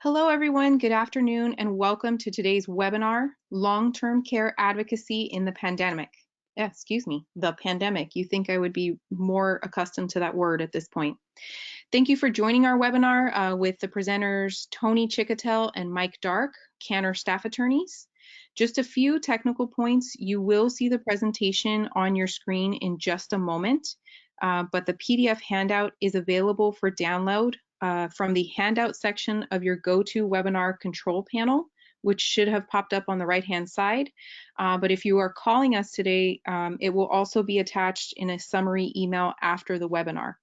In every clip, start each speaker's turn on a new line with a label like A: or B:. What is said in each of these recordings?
A: Hello, everyone. Good afternoon, and welcome to today's webinar, Long-Term Care Advocacy in the Pandemic. The pandemic. You think I would be more accustomed to that word at this point. Thank you for joining our webinar with the presenters Tony Chicotel and Mike Dark, CANHR staff attorneys. Just a few technical points. You will see the presentation on your screen in just a moment, but the PDF handout is available for download from the handout section of your GoToWebinar control panel, which should have popped up on the right-hand side. But if you are calling us today, it will also be attached in a summary email after the webinar.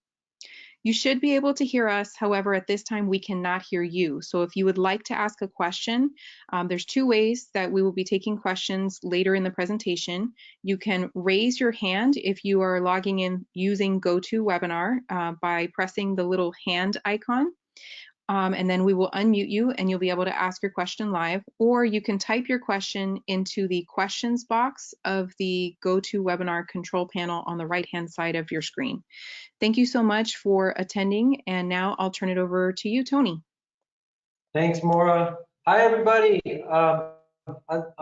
A: You should be able to hear us. However, at this time, we cannot hear you. So if you would like to ask a question, there's two ways that we will be taking questions later in the presentation. You can raise your hand if you are logging in using GoToWebinar by pressing the little hand icon. And then we will unmute you and you'll be able to ask your question live, or you can type your question into the questions box of the GoToWebinar control panel on the right-hand side of your screen. Thank you so much for attending, and now I'll turn it over to you, Tony.
B: Thanks, Maura. Hi, everybody. I'm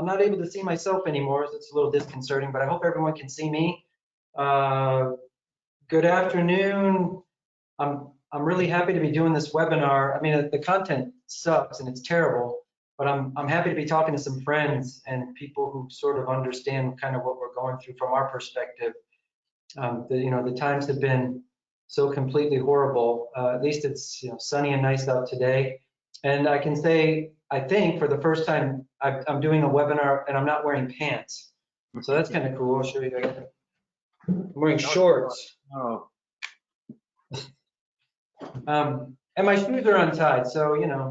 B: not able to see myself anymore, so it's a little disconcerting, but I hope everyone can see me. Good afternoon. I'm really happy to be doing this webinar. I mean, the content sucks and it's terrible, but I'm happy to be talking to some friends and people who sort of understand kind of what we're going through from our perspective. The times have been so completely horrible. At least it's sunny and nice out today. And I can say, I think for the first time, I'm doing a webinar and I'm not wearing pants. So that's kind of cool. I'll show you guys. I'm wearing shorts.
C: Oh.
B: And my shoes are untied, so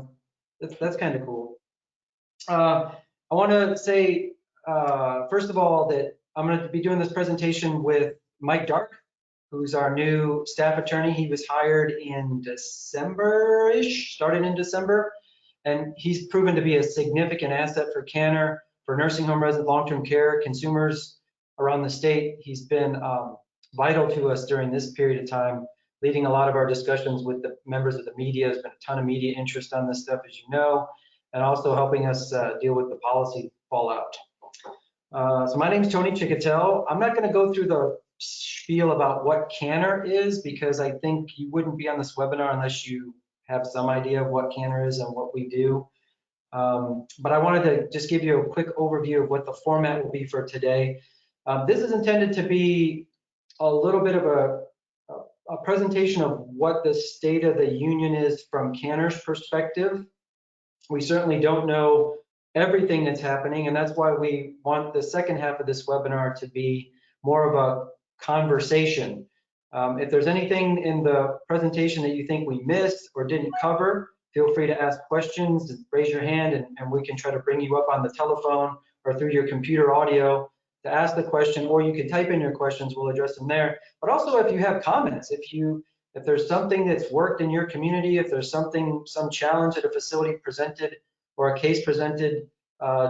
B: that's kind of cool. I want to say first of all that I'm going to be doing this presentation with Mike Dark, who's our new staff attorney. He was hired in December-ish, started in December, and he's proven to be a significant asset for CANHR, for nursing home resident long-term care consumers around the state. He's been vital to us during this period of time, leading a lot of our discussions with the members of the media. There's been a ton of media interest on this stuff, as you know, and also helping us deal with the policy fallout. So my name is Tony Chicotel. I'm not going to go through the spiel about what CANHR is, because I think you wouldn't be on this webinar unless you have some idea of what CANHR is and what we do. But I wanted to just give you a quick overview of what the format will be for today. This is intended to be a little bit of a presentation of what the state of the union is from CANHR's perspective. We certainly don't know everything that's happening, and that's why we want the second half of this webinar to be more of a conversation. If there's anything in the presentation that you think we missed or didn't cover, feel free to ask questions, raise your hand, and we can try to bring you up on the telephone or through your computer audio to ask the question, or you can type in your questions, we'll address them there. But also if you have comments, if there's something that's worked in your community, if there's some challenge that a facility presented or a case presented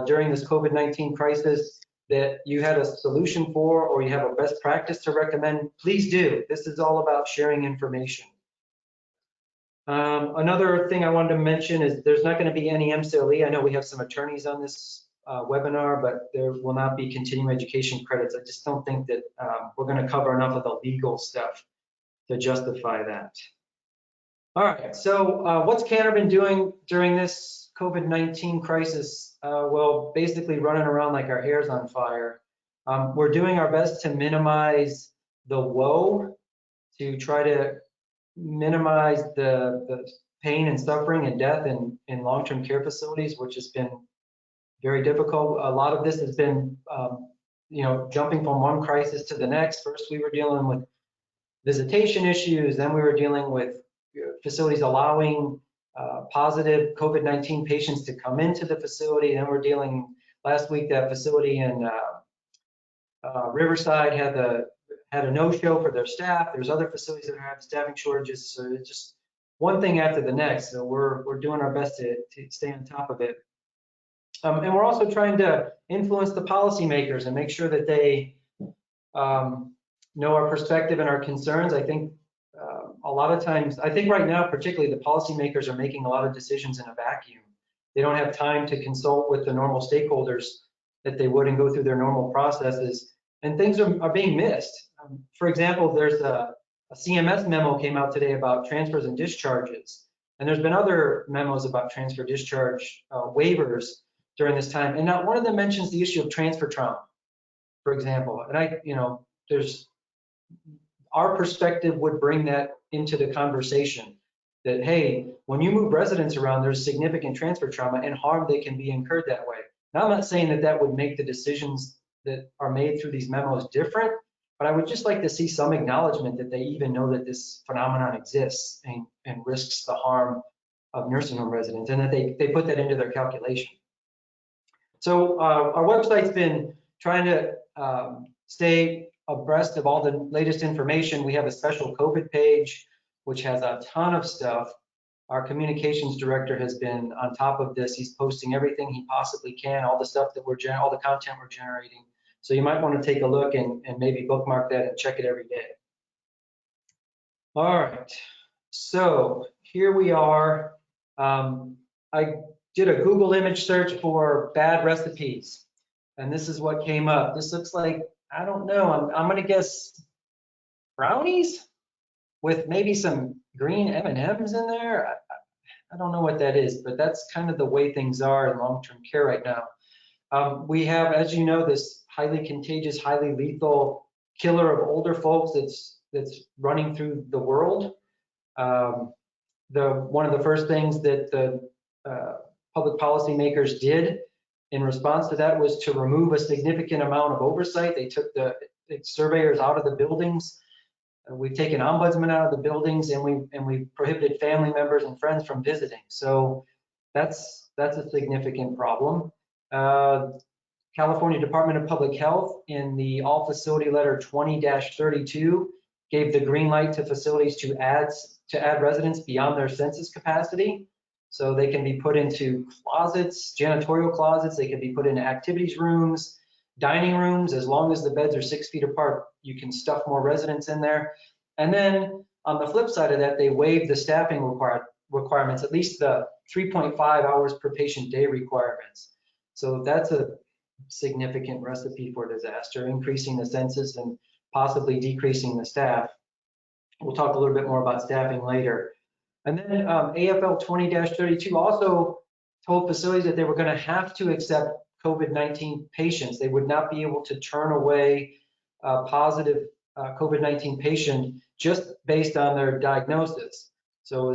B: during this COVID-19 crisis that you had a solution for, or you have a best practice to recommend, please do. This is all about sharing information. Another thing I wanted to mention is there's not going to be any MCLE. I know we have some attorneys on this webinar, but there will not be continuing education credits. I just don't think that we're going to cover enough of the legal stuff to justify that. All right, so what's CANHR been doing during this COVID-19 crisis? Well, basically running around like our hair's on fire. We're doing our best to minimize the woe, to try to minimize the pain and suffering and death in long-term care facilities, which has been very difficult. A lot of this has been, jumping from one crisis to the next. First, we were dealing with visitation issues. Then we were dealing with facilities allowing positive COVID-19 patients to come into the facility. Then we're dealing, last week, that facility in Riverside had a no-show for their staff. There's other facilities that have staffing shortages. So it's just one thing after the next. So we're doing our best to stay on top of it. And we're also trying to influence the policymakers and make sure that they know our perspective and our concerns. I think a lot of times, I think right now, particularly the policymakers are making a lot of decisions in a vacuum. They don't have time to consult with the normal stakeholders that they would and go through their normal processes, and things are being missed. For example, there's a CMS memo came out today about transfers and discharges, and there's been other memos about transfer discharge waivers during this time, and not one of them mentions the issue of transfer trauma, for example. And our perspective would bring that into the conversation, that, hey, when you move residents around, there's significant transfer trauma and harm that can be incurred that way. Now, I'm not saying that that would make the decisions that are made through these memos different, but I would just like to see some acknowledgement that they even know that this phenomenon exists and risks the harm of nursing home residents, and that they put that into their calculation. So our website's been trying to stay abreast of all the latest information. We have a special COVID page, which has a ton of stuff. Our communications director has been on top of this. He's posting everything he possibly can, all the stuff that all the content we're generating. So you might want to take a look and maybe bookmark that and check it every day. All right, so here we are. I did a Google image search for bad recipes, and this is what came up. This looks like, I don't know, I'm gonna guess brownies with maybe some green M&Ms in there. I don't know what that is, but that's kind of the way things are in long-term care right now. We have, as you know, this highly contagious, highly lethal killer of older folks that's running through the world. One of the first things that the public policymakers did in response to that was to remove a significant amount of oversight. They took the surveyors out of the buildings. We've taken ombudsmen out of the buildings, and we prohibited family members and friends from visiting. So that's a significant problem. California Department of Public Health, in the all facility letter 20-32, gave the green light to facilities to add residents beyond their census capacity. So they can be put into closets, janitorial closets. They can be put into activities rooms, dining rooms. As long as the beds are 6 feet apart, you can stuff more residents in there. And then on the flip side of that, they waived the staffing requirements, at least the 3.5 hours per patient day requirements. So that's a significant recipe for disaster, increasing the census and possibly decreasing the staff. We'll talk a little bit more about staffing later. And then AFL 20-32 also told facilities that they were going to have to accept COVID-19 patients. They would not be able to turn away a positive COVID-19 patient just based on their diagnosis. So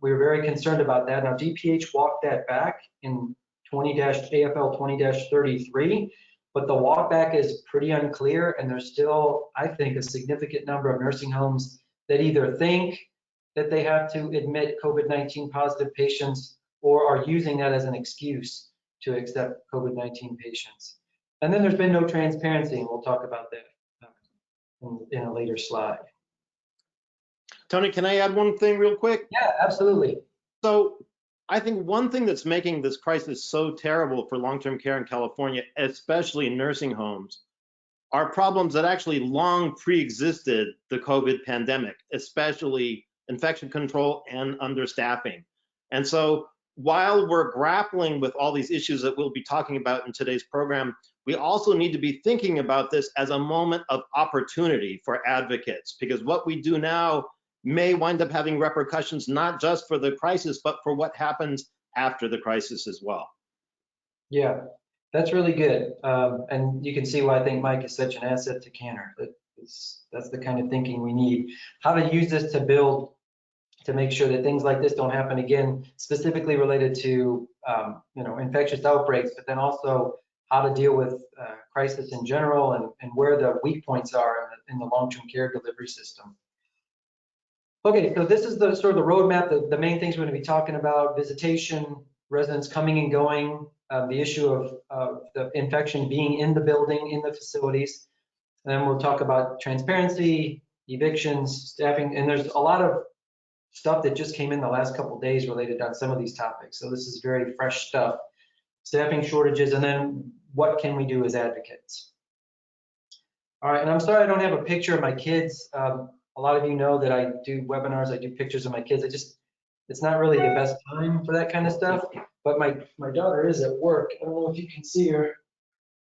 B: we were very concerned about that. Now, DPH walked that back in AFL 20-33, but the walk back is pretty unclear, and there's still, I think, a significant number of nursing homes that either think that they have to admit COVID-19 positive patients or are using that as an excuse to accept COVID-19 patients. And then there's been no transparency, and we'll talk about that in a later slide.
C: Tony, can I add one thing real quick?
B: Yeah, absolutely.
C: So I think one thing that's making this crisis so terrible for long-term care in California, especially in nursing homes, are problems that actually long pre-existed the COVID pandemic, especially infection control and understaffing. And so while we're grappling with all these issues that we'll be talking about in today's program, we also need to be thinking about this as a moment of opportunity for advocates, because what we do now may wind up having repercussions not just for the crisis, but for what happens after the crisis as well.
B: Yeah, that's really good. And you can see why I think Mike is such an asset to CANHR. That's the kind of thinking we need. How to use this to build, to make sure that things like this don't happen again, specifically related to infectious outbreaks, but then also how to deal with crisis in general and where the weak points are in the long-term care delivery system. Okay, so this is the sort of the roadmap, the main things we're going to be talking about: visitation, residents coming and going, the issue of the infection being in the building, in the facilities. And then we'll talk about transparency, evictions, staffing, and there's a lot of stuff that just came in the last couple of days related on some of these topics. So this is very fresh stuff. Staffing shortages, and then what can we do as advocates? All right, and I'm sorry I don't have a picture of my kids. a lot of you know that I do webinars, I do pictures of my kids. It's not really the best time for that kind of stuff. But my daughter is at work. I don't know if you can see her.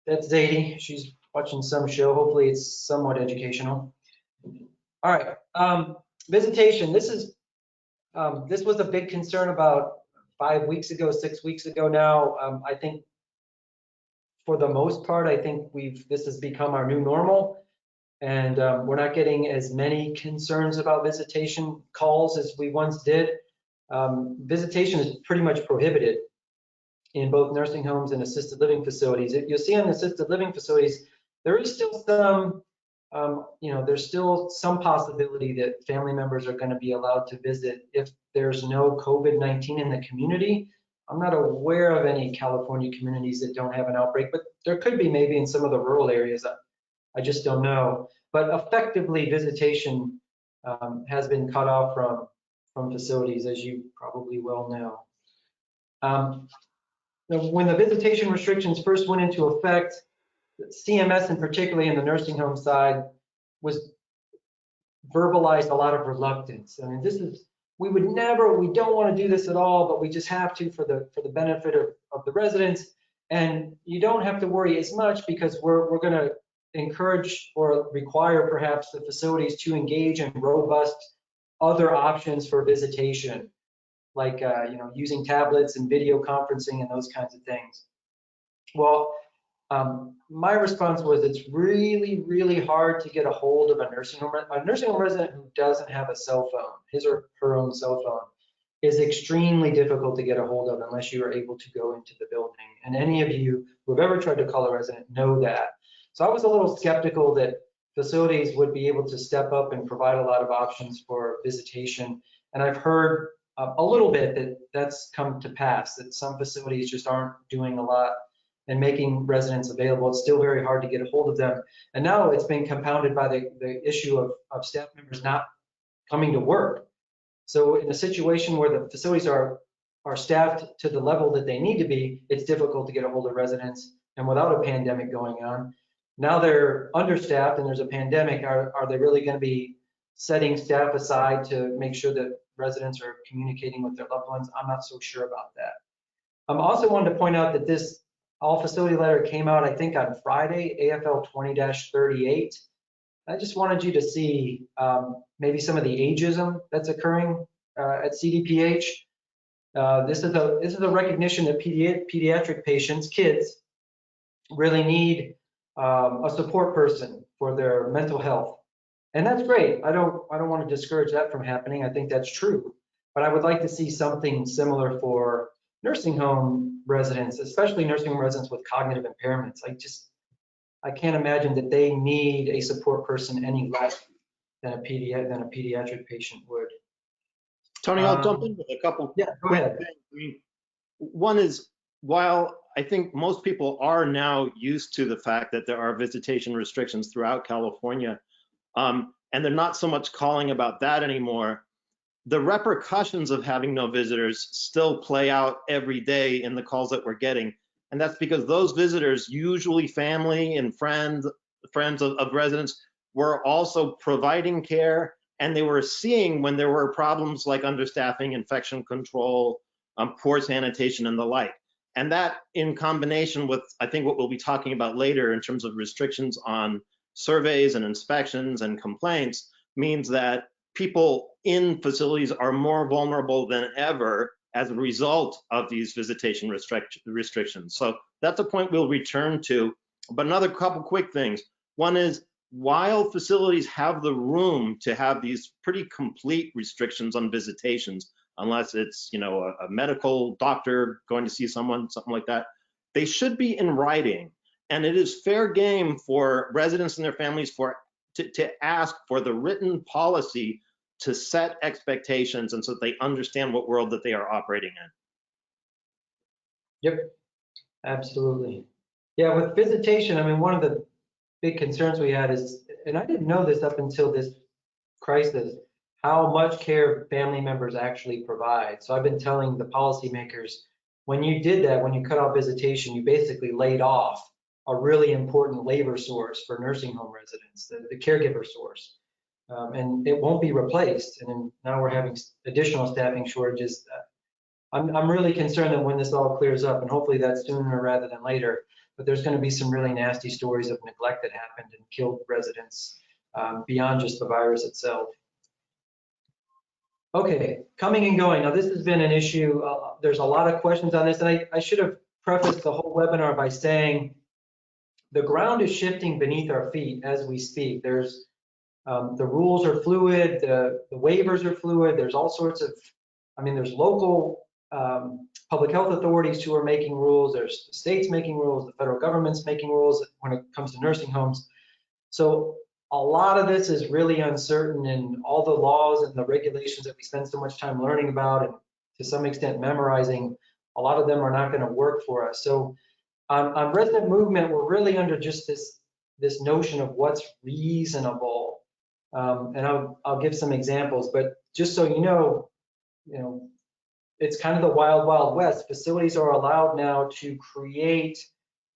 B: That's Zadie. She's watching some show. Hopefully it's somewhat educational. All right, visitation. This was a big concern about 5 weeks ago, 6 weeks ago now. I think for the most part, I think this has become our new normal, and we're not getting as many concerns about visitation calls as we once did. Visitation is pretty much prohibited in both nursing homes and assisted living facilities. You'll see on assisted living facilities, there is still some, there's still some possibility that family members are going to be allowed to visit if there's no COVID-19 in the community. I'm not aware of any California communities that don't have an outbreak, but there could be maybe in some of the rural areas. I just don't know. But effectively, visitation has been cut off from facilities, as you probably well know. When the visitation restrictions first went into effect, CMS, and particularly in the nursing home side, was verbalized a lot of reluctance. I mean, we don't want to do this at all, but we just have to for the benefit of the residents. And you don't have to worry as much because we're going to encourage or require perhaps the facilities to engage in robust other options for visitation, like using tablets and video conferencing and those kinds of things. Well, my response was it's really, really hard to get a hold of a nursing home resident who doesn't have a cell phone. His or her own cell phone is extremely difficult to get a hold of unless you are able to go into the building. And any of you who have ever tried to call a resident know that. So I was a little skeptical that facilities would be able to step up and provide a lot of options for visitation. And I've heard a little bit that that's come to pass, that some facilities just aren't doing a lot and making residents available. It's still very hard to get a hold of them. And now it's been compounded by the issue of staff members not coming to work. So in a situation where the facilities are staffed to the level that they need to be, it's difficult to get a hold of residents. And without a pandemic going on, now they're understaffed and there's a pandemic. Are they really going to be setting staff aside to make sure that residents are communicating with their loved ones? I'm not so sure about that. I also wanted to point out that this all facility letter came out, I think, on Friday, AFL 20-38. I just wanted you to see maybe some of the ageism that's occurring at CDPH. This is a recognition that pediatric patients, kids, really need a support person for their mental health. And that's great. I don't want to discourage that from happening. I think that's true. But I would like to see something similar for nursing home residents, especially nursing home residents with cognitive impairments. I can't imagine that they need a support person any less than a pediatric patient would.
C: Tony, I'll jump in with a couple.
B: Yeah, go ahead.
C: Things. I mean, one is, while I think most people are now used to the fact that there are visitation restrictions throughout California, and they're not so much calling about that anymore, the repercussions of having no visitors still play out every day in the calls that we're getting. And that's because those visitors, usually family and friends of residents, were also providing care, and they were seeing when there were problems like understaffing, infection control, poor sanitation, and the like. And that, in combination with, I think, what we'll be talking about later in terms of restrictions on surveys and inspections and complaints, means that people in facilities are more vulnerable than ever as a result of these visitation restrictions. So that's a point we'll return to. But another couple quick things. One is, while facilities have the room to have these pretty complete restrictions on visitations, unless it's a medical doctor going to see someone, something like that, they should be in writing. And it is fair game for residents and their families to ask for the written policy to set expectations, and so that they understand what world that they are operating in.
B: Yep, absolutely. Yeah, with visitation, I mean, one of the big concerns we had is, and I didn't know this up until this crisis, how much care family members actually provide. So I've been telling the policymakers, when you did that, when you cut off visitation, you basically laid off a really important labor source for nursing home residents, the caregiver source. and it won't be replaced. And then now we're having additional staffing shortages. I'm really concerned that when this all clears up, and hopefully that's sooner rather than later, but there's going to be some really nasty stories of neglect that happened and killed residents beyond just the virus itself. Okay, coming and going. Now, this has been an issue. There's a lot of questions on this, and I should have prefaced the whole webinar by saying the ground is shifting beneath our feet as we speak. There's the rules are fluid, the waivers are fluid. There's all sorts of, there's local public health authorities who are making rules. There's states making rules. The federal government's making rules when it comes to nursing homes. So a lot of this is really uncertain, and all the laws and the regulations that we spend so much time learning about and to some extent memorizing, a lot of them are not going to work for us. So on resident movement, we're really under just this notion of what's reasonable. And I'll give some examples, but just so you know, it's kind of the wild, wild west. Facilities are allowed now to create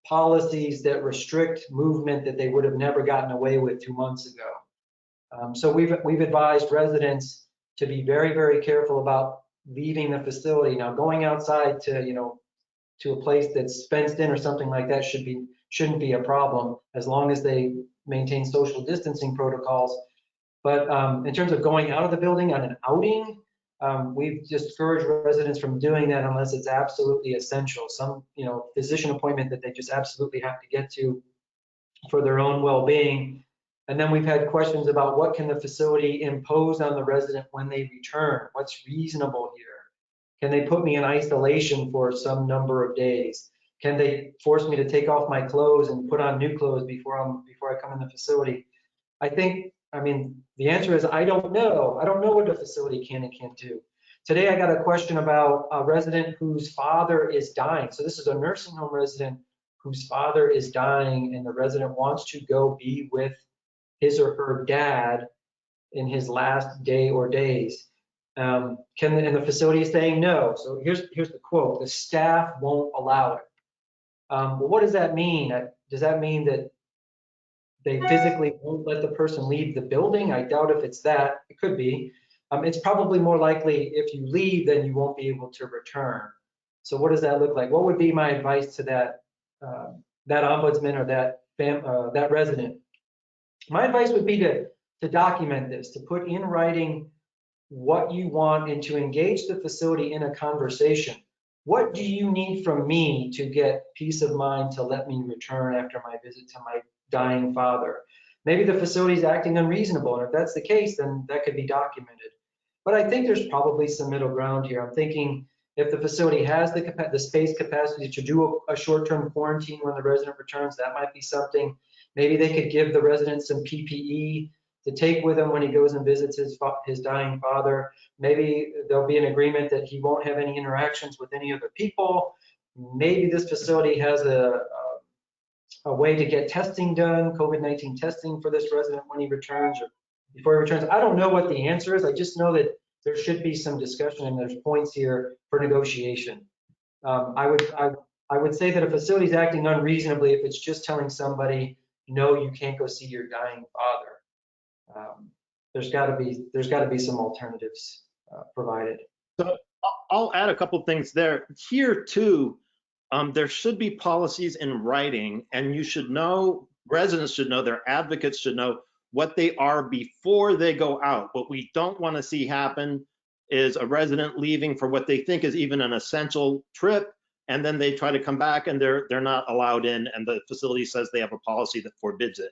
B: policies that restrict movement that they would have never gotten away with 2 months ago. So we've advised residents to be very, very careful about leaving the facility. Now, going outside to a place that's fenced in or something like that shouldn't be a problem as long as they maintain social distancing protocols. But in terms of going out of the building on an outing, we've discouraged residents from doing that unless it's absolutely essential. Some, physician appointment that they just absolutely have to get to for their own well-being. And then we've had questions about what can the facility impose on the resident when they return? What's reasonable here? Can they put me in isolation for some number of days? Can they force me to take off my clothes and put on new clothes before I come in the facility? The answer is I don't know. I don't know what the facility can and can't do. Today I got a question about a resident whose father is dying. So this is a nursing home resident whose father is dying, and the resident wants to go be with his or her dad in his last day or days. And the facility is saying no. So here's the quote: the staff won't allow it. Well, what does that mean? Does that mean that they physically won't let the person leave the building? I doubt if it's that. It could be. It's probably more likely if you leave, then you won't be able to return. So what does that look like? What would be my advice to that ombudsman or that resident? My advice would be to document this, to put in writing what you want and to engage the facility in a conversation. What do you need from me to get peace of mind to let me return after my visit to my dying father? Maybe the facility is acting unreasonable, and if that's the case, then that could be documented. But I think there's probably some middle ground here. I'm thinking if the facility has the space capacity to do a short-term quarantine when the resident returns, that might be something. Maybe they could give the resident some PPE to take with him when he goes and visits his dying father. Maybe there'll be an agreement that he won't have any interactions with any other people. Maybe this facility has a way to get testing done, COVID-19 testing for this resident when he returns or before he returns. I don't know what the answer is. I just know that there should be some discussion and there's points here for negotiation. I would say that a facility is acting unreasonably if it's just telling somebody, no, you can't go see your dying father. There's got to be some alternatives provided.
C: So I'll add a couple things there. Here too, there should be policies in writing, and you should know, residents should know, their advocates should know what they are before they go out. What we don't want to see happen is a resident leaving for what they think is even an essential trip, and then they try to come back and they're not allowed in, and the facility says they have a policy that forbids it.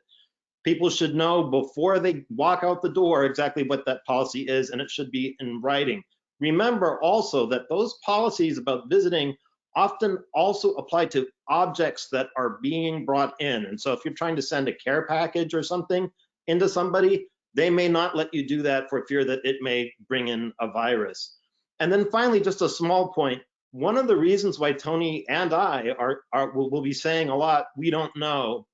C: People should know before they walk out the door exactly what that policy is, and it should be in writing. Remember also that those policies about visiting often also apply to objects that are being brought in. And so if you're trying to send a care package or something into somebody, they may not let you do that for fear that it may bring in a virus. And then finally, just a small point. One of the reasons why Tony and I will be saying a lot, we don't know,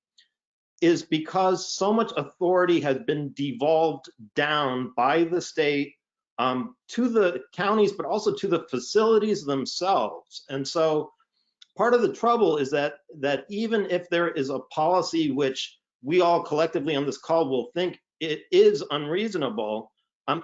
C: is because so much authority has been devolved down by the state to the counties, but also to the facilities themselves. And so part of the trouble is that even if there is a policy which we all collectively on this call will think it is unreasonable.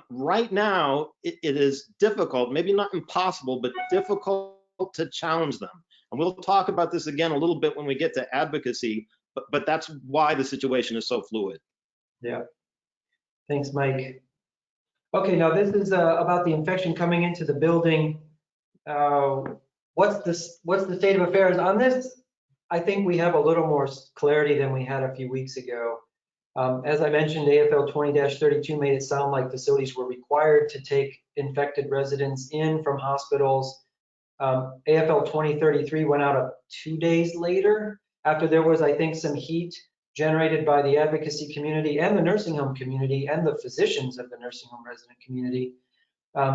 C: Right now, it is difficult, maybe not impossible, but difficult to challenge them. And we'll talk about this again a little bit when we get to advocacy, but that's why the situation is so fluid.
B: Yeah. Thanks, Mike. Okay, now this is about the infection coming into the building. What's the state of affairs on this? I think we have a little more clarity than we had a few weeks ago. As I mentioned, AFL 20-32 made it sound like facilities were required to take infected residents in from hospitals. AFL 20-33 went out 2 days later, after there was, I think, some heat generated by the advocacy community and the nursing home community and the physicians of the nursing home resident community,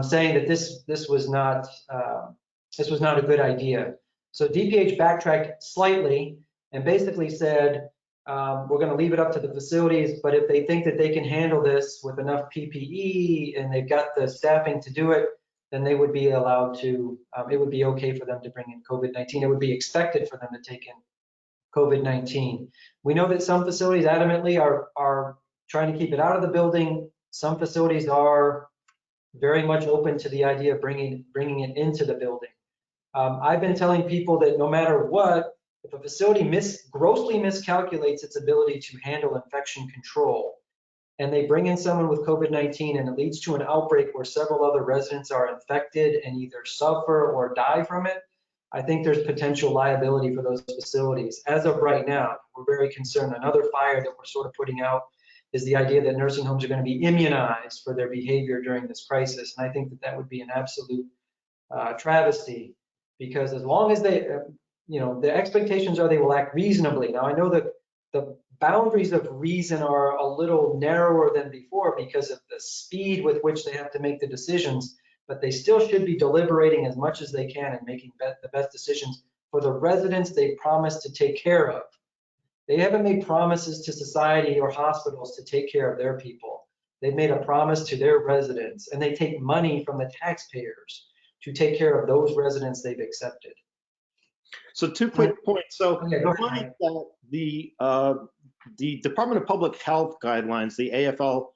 B: saying that this was not a good idea. So DPH backtracked slightly and basically said, we're going to leave it up to the facilities, but if they think that they can handle this with enough PPE and they've got the staffing to do it, then they would be allowed to, it would be okay for them to bring in COVID-19. It would be expected for them to take in COVID-19. We know that some facilities adamantly are trying to keep it out of the building. Some facilities are very much open to the idea of bringing it into the building. I've been telling people that no matter what, if a facility grossly miscalculates its ability to handle infection control, and they bring in someone with COVID-19 and it leads to an outbreak where several other residents are infected and either suffer or die from it, I think there's potential liability for those facilities. As of right now, we're very concerned. Another fire that we're sort of putting out is the idea that nursing homes are going to be immunized for their behavior during this crisis. And I think that would be an absolute travesty, because as long as they, the expectations are they will act reasonably. Now, I know that the boundaries of reason are a little narrower than before because of the speed with which they have to make the decisions, but they still should be deliberating as much as they can and making the best decisions for the residents they promised to take care of. They haven't made promises to society or hospitals to take care of their people. They've made a promise to their residents, and they take money from the taxpayers to take care of those residents they've accepted.
C: So 2 quick points. So
B: Okay, go ahead.
C: The Department of Public Health guidelines, the AFL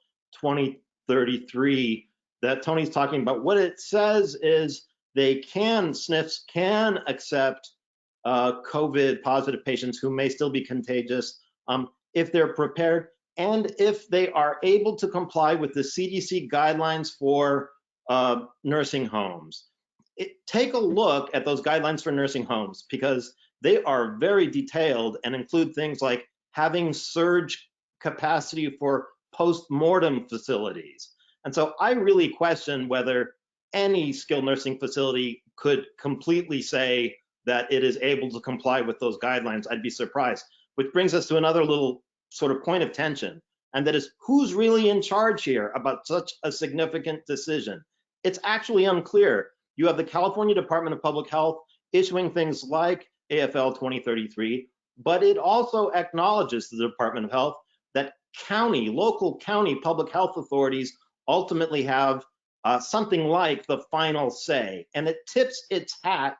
C: 2033 that Tony's talking about, what it says is SNFs can accept COVID positive patients who may still be contagious if they're prepared and if they are able to comply with the CDC guidelines for nursing homes. Take a look at those guidelines for nursing homes, because they are very detailed and include things like having surge capacity for post-mortem facilities. And so I really question whether any skilled nursing facility could completely say that it is able to comply with those guidelines. I'd be surprised. Which brings us to another little sort of point of tension, and that is, who's really in charge here about such a significant decision? It's actually unclear. You have the California Department of Public Health issuing things like AFL 2033, but it also acknowledges, the Department of Health, that local county public health authorities ultimately have something like the final say. And it tips its hat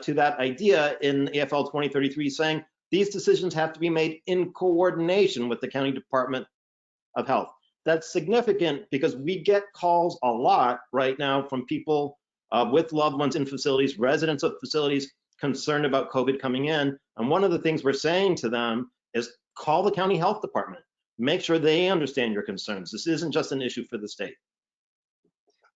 C: to that idea in AFL 2033, saying these decisions have to be made in coordination with the county Department of Health. That's significant because we get calls a lot right now from people with loved ones in facilities, residents of facilities concerned about COVID coming in. And one of the things we're saying to them is call the county health department, make sure they understand your concerns. This isn't just an issue for the state.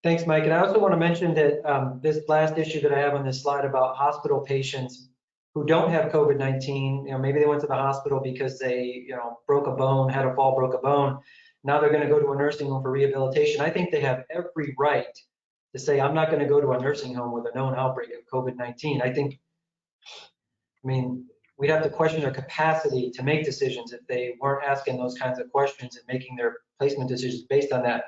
B: Thanks, Mike. And I also want to mention that this last issue that I have on this slide about hospital patients who don't have COVID-19, maybe they went to the hospital because they, broke a bone, had a fall, broke a bone. Now they're going to go to a nursing home for rehabilitation. I think they have every right to say, I'm not going to go to a nursing home with a known outbreak of COVID-19. We'd have to question their capacity to make decisions if they weren't asking those kinds of questions and making their placement decisions based on that.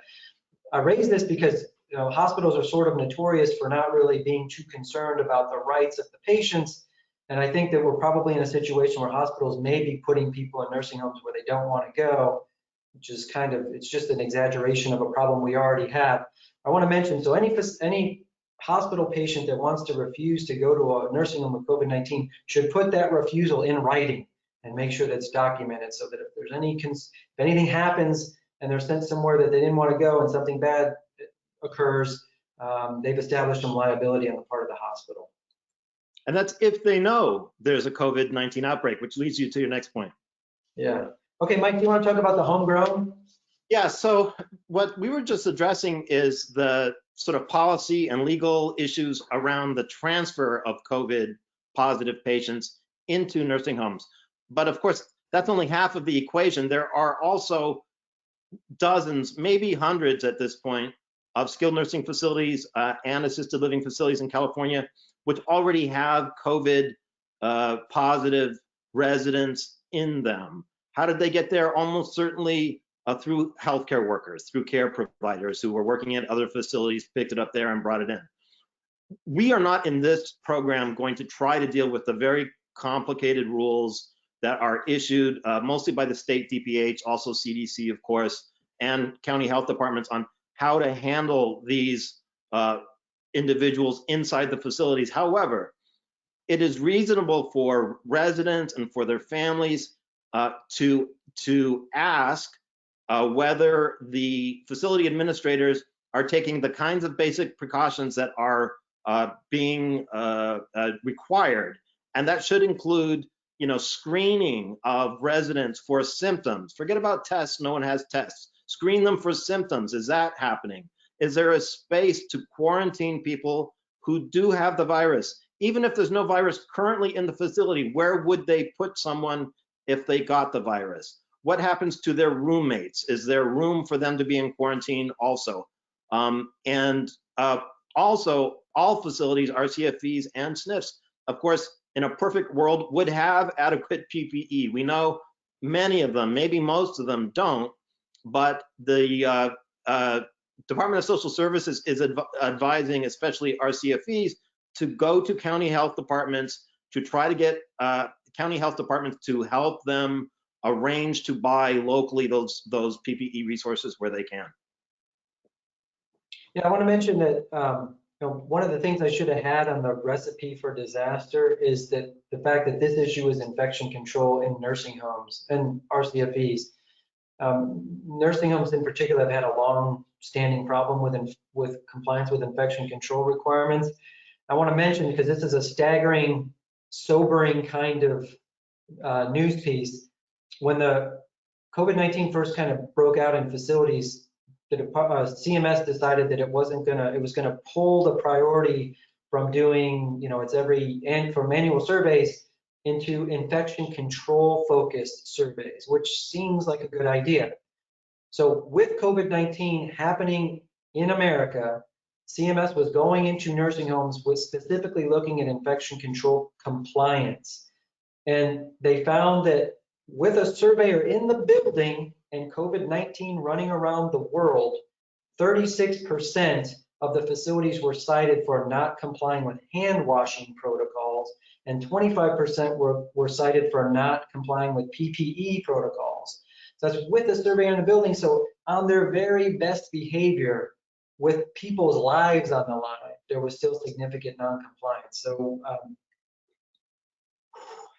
B: I raise this because hospitals are sort of notorious for not really being too concerned about the rights of the patients. And I think that we're probably in a situation where hospitals may be putting people in nursing homes where they don't want to go, which is it's just an exaggeration of a problem we already have. I want to mention, so any hospital patient that wants to refuse to go to a nursing home with COVID-19 should put that refusal in writing and make sure that's documented, so that if anything happens and they're sent somewhere that they didn't want to go and something bad occurs, they've established some liability on the part of the hospital.
C: And that's if they know there's a COVID-19 outbreak, which leads you to your next point.
B: Yeah. Okay, Mike, do you want to talk about the homegrown?
C: Yeah, so what we were just addressing is the sort of policy and legal issues around the transfer of COVID positive patients into nursing homes. But of course, that's only half of the equation. There are also dozens, maybe hundreds at this point, of skilled nursing facilities and assisted living facilities in California, which already have COVID positive residents in them. How did they get there? Almost certainly through healthcare workers, through care providers who were working at other facilities, picked it up there and brought it in. We are not in this program going to try to deal with the very complicated rules that are issued mostly by the state DPH, also CDC, of course, and county health departments on how to handle these individuals inside the facilities. However, it is reasonable for residents and for their families to ask whether the facility administrators are taking the kinds of basic precautions that are being required. And that should include, screening of residents for symptoms. Forget about tests, no one has tests. Screen them for symptoms. Is that happening? Is there a space to quarantine people who do have the virus? Even if there's no virus currently in the facility, where would they put someone if they got the virus? What happens to their roommates? Is there room for them to be in quarantine also? Also, all facilities, RCFEs and SNFs, of course, in a perfect world, would have adequate PPE. We know many of them, maybe most of them don't, but the Department of Social Services is advising, especially RCFEs, to go to county health departments to try to get county health departments to help them arrange to buy locally those PPE resources where they can.
B: Yeah, I want to mention that one of the things I should have had on the recipe for disaster is that the fact that this issue is infection control in nursing homes and RCFEs. Nursing homes in particular have had a long-standing problem with compliance with infection control requirements. I want to mention, because this is a staggering, sobering kind of news piece, when the COVID-19 first kind of broke out in facilities, the CMS decided that it was gonna pull the priority from doing, from annual surveys into infection control focused surveys, which seems like a good idea. So with COVID-19 happening in America, CMS was going into nursing homes with specifically looking at infection control compliance. And they found that with a surveyor in the building and COVID-19 running around the world, 36% of the facilities were cited for not complying with hand washing protocols, and 25% were cited for not complying with PPE protocols. So that's with the surveyor in the building. So on their very best behavior, with people's lives on the line, there was still significant non-compliance. So,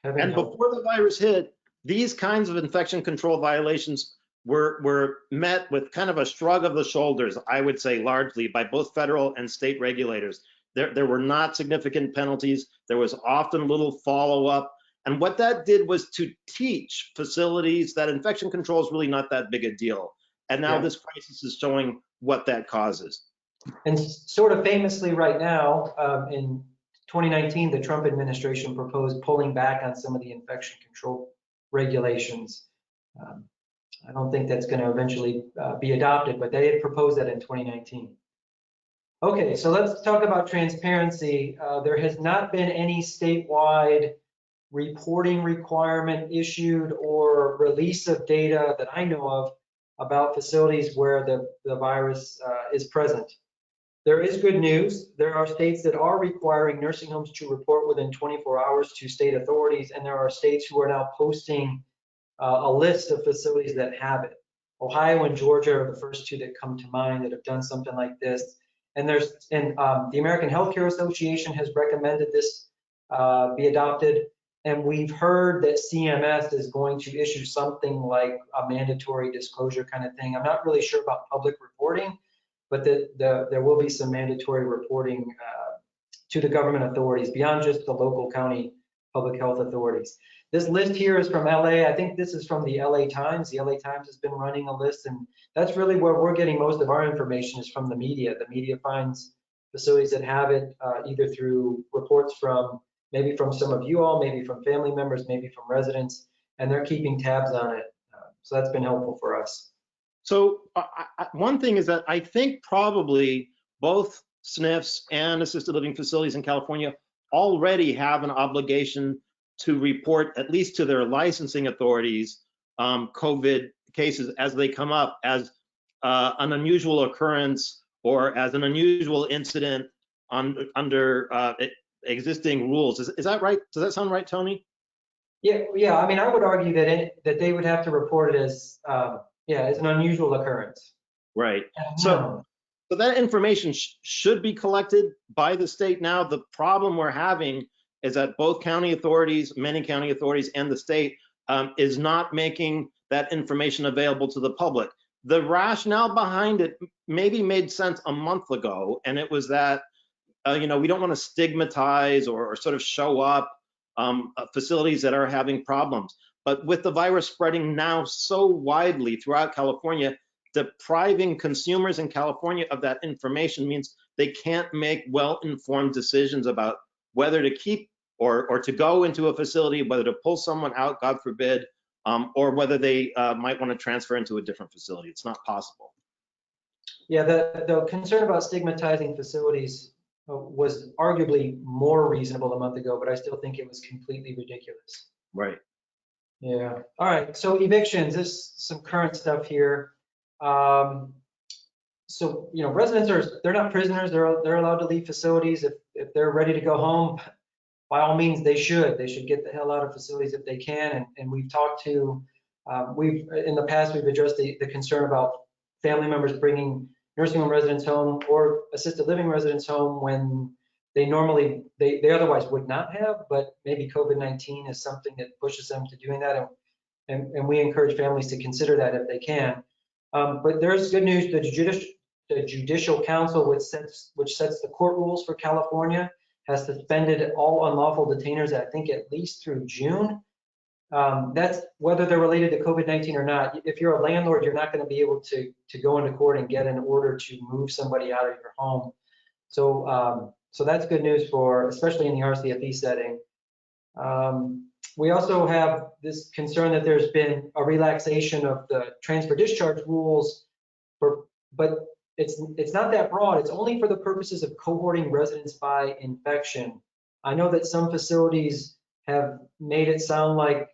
C: and before the virus hit, these kinds of infection control violations were met with kind of a shrug of the shoulders, I would say, largely by both federal and state regulators. There were not significant penalties. There was often little follow-up. And what that did was to teach facilities that infection control is really not that big a deal. And now this crisis is showing what that causes.
B: And sort of famously right now, in 2019, the Trump administration proposed pulling back on some of the infection control regulations. I don't think that's going to eventually be adopted, but they had proposed that in 2019. Okay, so let's talk about transparency. There has not been any statewide reporting requirement issued or release of data that I know of about facilities where the virus is present. There is good news. There are states that are requiring nursing homes to report within 24 hours to state authorities, and there are states who are now posting a list of facilities that have it. Ohio and Georgia are the first two that come to mind that have done something like this. And the American Healthcare Association has recommended this be adopted. And we've heard that CMS is going to issue something like a mandatory disclosure kind of thing. I'm not really sure about public reporting, but there will be some mandatory reporting to the government authorities beyond just the local county public health authorities. This list here is from LA. I think this is from the LA Times. The LA Times has been running a list, and that's really where we're getting most of our information is from the media. The media finds facilities that have it either through reports from maybe from some of you all, maybe from family members, maybe from residents, and they're keeping tabs on it. So that's been helpful for us.
C: So one thing is that I think probably both SNFs and assisted living facilities in California already have an obligation to report, at least to their licensing authorities, COVID cases as they come up as an unusual occurrence or as an unusual incident under existing rules. Is that right? Does that sound right, Tony?
B: Yeah. I mean, I would argue that they would have to report it as as an unusual occurrence.
C: Right. So that information should be collected by the state now. The problem we're having is that both county authorities, many county authorities, and the state is not making that information available to the public. The rationale behind it maybe made sense a month ago, and it was that we don't want to stigmatize or sort of show up facilities that are having problems. But with the virus spreading now so widely throughout California, depriving consumers in California of that information means they can't make well-informed decisions about whether to keep or to go into a facility, whether to pull someone out, God forbid, or whether they might want to transfer into a different facility. It's not possible.
B: Yeah, the concern about stigmatizing facilities was arguably more reasonable a month ago, but I still think it was completely ridiculous.
C: Right.
B: Yeah. All right. So evictions, this is some current stuff here. So, residents they're not prisoners. They're allowed to leave facilities if they're ready to go home. By all means, they should get the hell out of facilities if they can. And we've talked to, in the past, we've addressed the concern about family members bringing nursing home residents home or assisted living residents home when they otherwise would not have, but maybe COVID-19 is something that pushes them to doing that. And we encourage families to consider that if they can. But there's good news. The Judicial Council, which sets the court rules for California, has suspended all unlawful detainers, I think at least through June. That's whether they're related to COVID-19 or not. If you're a landlord, you're not going to be able to go into court and get an order to move somebody out of your home. So that's good news especially in the RCFE setting. We also have this concern that there's been a relaxation of the transfer discharge rules, but it's not that broad. It's only for the purposes of cohorting residents by infection. I know that some facilities have made it sound like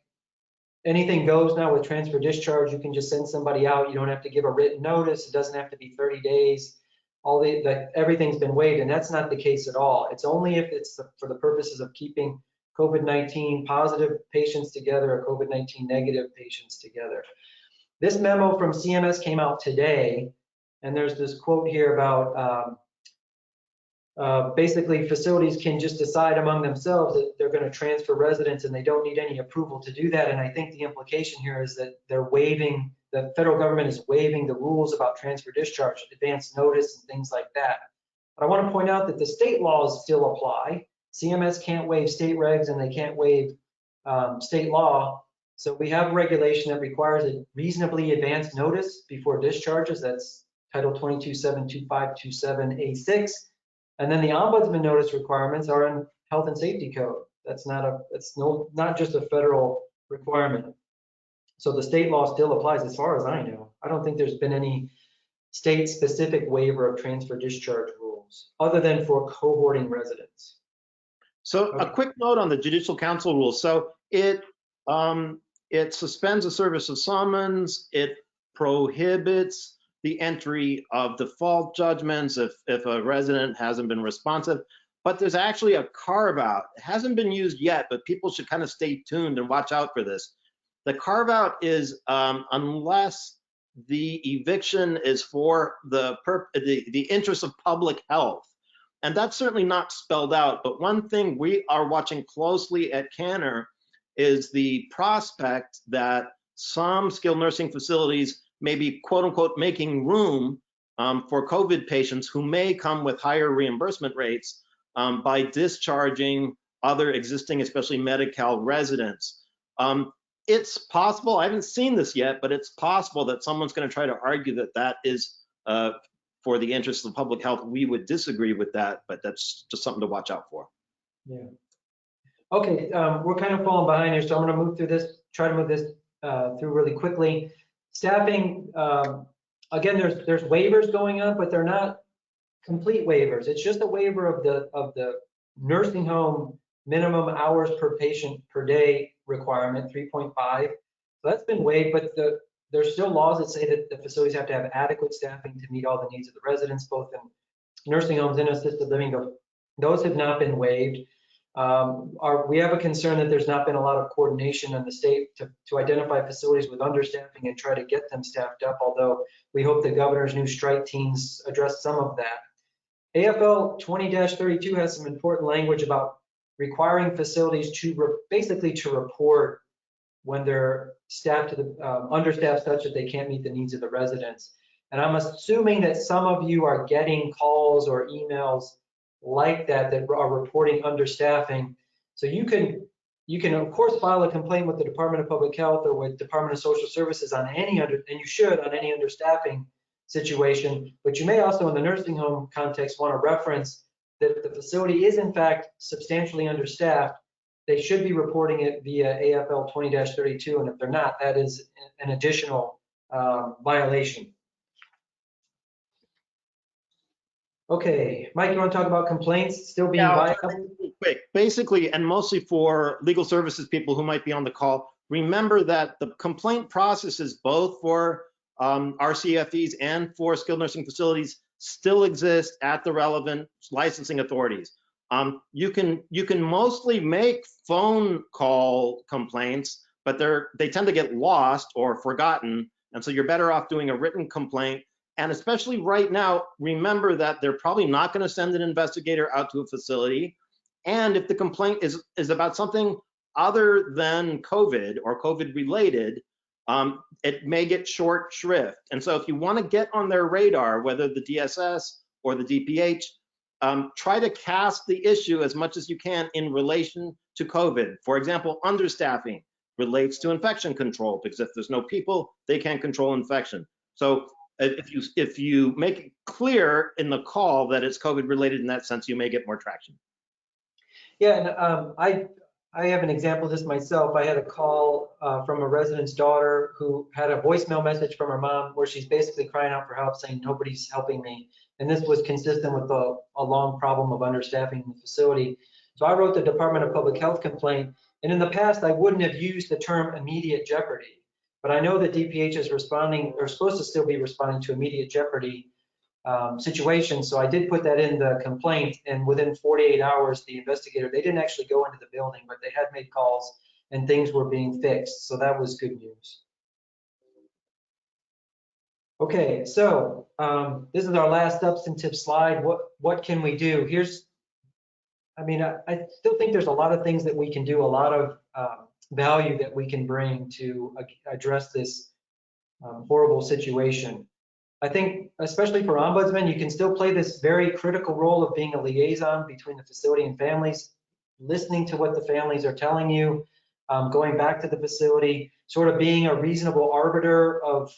B: anything goes now with transfer discharge. You can just send somebody out. You don't have to give a written notice. It doesn't have to be 30 days. Everything's been waived, and that's not the case at all. It's only if it's for the purposes of keeping COVID-19 positive patients together or COVID-19 negative patients together. This memo from CMS came out today, and there's this quote here about basically facilities can just decide among themselves that they're going to transfer residents and they don't need any approval to do that. And I think the implication here is that the federal government is waiving the rules about transfer discharge, advance notice, and things like that. But I want to point out that the state laws still apply. CMS can't waive state regs and they can't waive state law. So we have regulation that requires a reasonably advanced notice before discharges. That's Title 22.72527A6. And then the ombudsman notice requirements are in Health and Safety Code. That's not just a federal requirement. So the state law still applies as far as I know. I don't think there's been any state-specific waiver of transfer discharge rules other than for cohorting residents.
C: So a quick note on the Judicial Council rules. So it suspends the service of summons. It prohibits the entry of default judgments if a resident hasn't been responsive. But there's actually a carve out. It hasn't been used yet, but people should kind of stay tuned and watch out for this. The carve out is unless the eviction is for the interest of public health. And that's certainly not spelled out. But one thing we are watching closely at CANHR is the prospect that some skilled nursing facilities may be, quote unquote, making room for COVID patients who may come with higher reimbursement rates by discharging other existing, especially Medi-Cal residents. It's possible, I haven't seen this yet, but it's possible that someone's going to try to argue that that is for the interests of public health. We would disagree with that, but that's just something to watch out for.
B: Yeah. Okay, we're kind of falling behind here, so I'm going to move through this, try to move this through really quickly. Staffing, again, there's waivers going on, but they're not complete waivers. It's just a waiver of the nursing home minimum hours per patient per day requirement, 3.5. So that's been waived, but there's still laws that say that the facilities have to have adequate staffing to meet all the needs of the residents, both in nursing homes and assisted living. Those have not been waived. We have a concern that there's not been a lot of coordination in the state to identify facilities with understaffing and try to get them staffed up, although we hope the governor's new strike teams address some of that. AFL 20-32 has some important language about requiring facilities to basically to report when they're staffed to the understaffed such that they can't meet the needs of the residents. And I'm assuming that some of you are getting calls or emails like that are reporting understaffing. So you can of course file a complaint with the Department of Public Health or with Department of Social Services on and you should on any understaffing situation, but you may also in the nursing home context want to reference that if the facility is in fact substantially understaffed, they should be reporting it via AFL 20-32, and if they're not, that is an additional violation. Okay, Mike, you want to talk about complaints still being viable?
C: Quick, basically, and mostly for legal services people who might be on the call, remember that the complaint processes both for RCFEs and for skilled nursing facilities still exist at the relevant licensing authorities. You can mostly make phone call complaints, but they tend to get lost or forgotten, and so you're better off doing a written complaint. And especially right now, remember that they're probably not going to send an investigator out to a facility. And if the complaint is about something other than COVID or COVID related, it may get short shrift. And so if you want to get on their radar, whether the DSS or the DPH, try to cast the issue as much as you can in relation to COVID. For example, understaffing relates to infection control, because if there's no people, they can't control infection. So if you make it clear in the call that it's COVID related in that sense, you may get more traction.
B: Yeah, and I have an example of this myself. I had a call from a resident's daughter who had a voicemail message from her mom where she's basically crying out for help, saying nobody's helping me. And this was consistent with a long problem of understaffing in the facility. So I wrote the Department of Public Health complaint. And in the past, I wouldn't have used the term immediate jeopardy. But I know that DPH is responding, or supposed to still be responding to immediate jeopardy situations. So I did put that in the complaint, and within 48 hours, the investigator, they didn't actually go into the building, but they had made calls and things were being fixed. So that was good news. Okay, so this is our last substantive slide. What can we do? I still think there's a lot of things that we can do, a lot of value that we can bring to address this horrible situation. I think, especially for ombudsmen, you can still play this very critical role of being a liaison between the facility and families, listening to what the families are telling you, going back to the facility, sort of being a reasonable arbiter of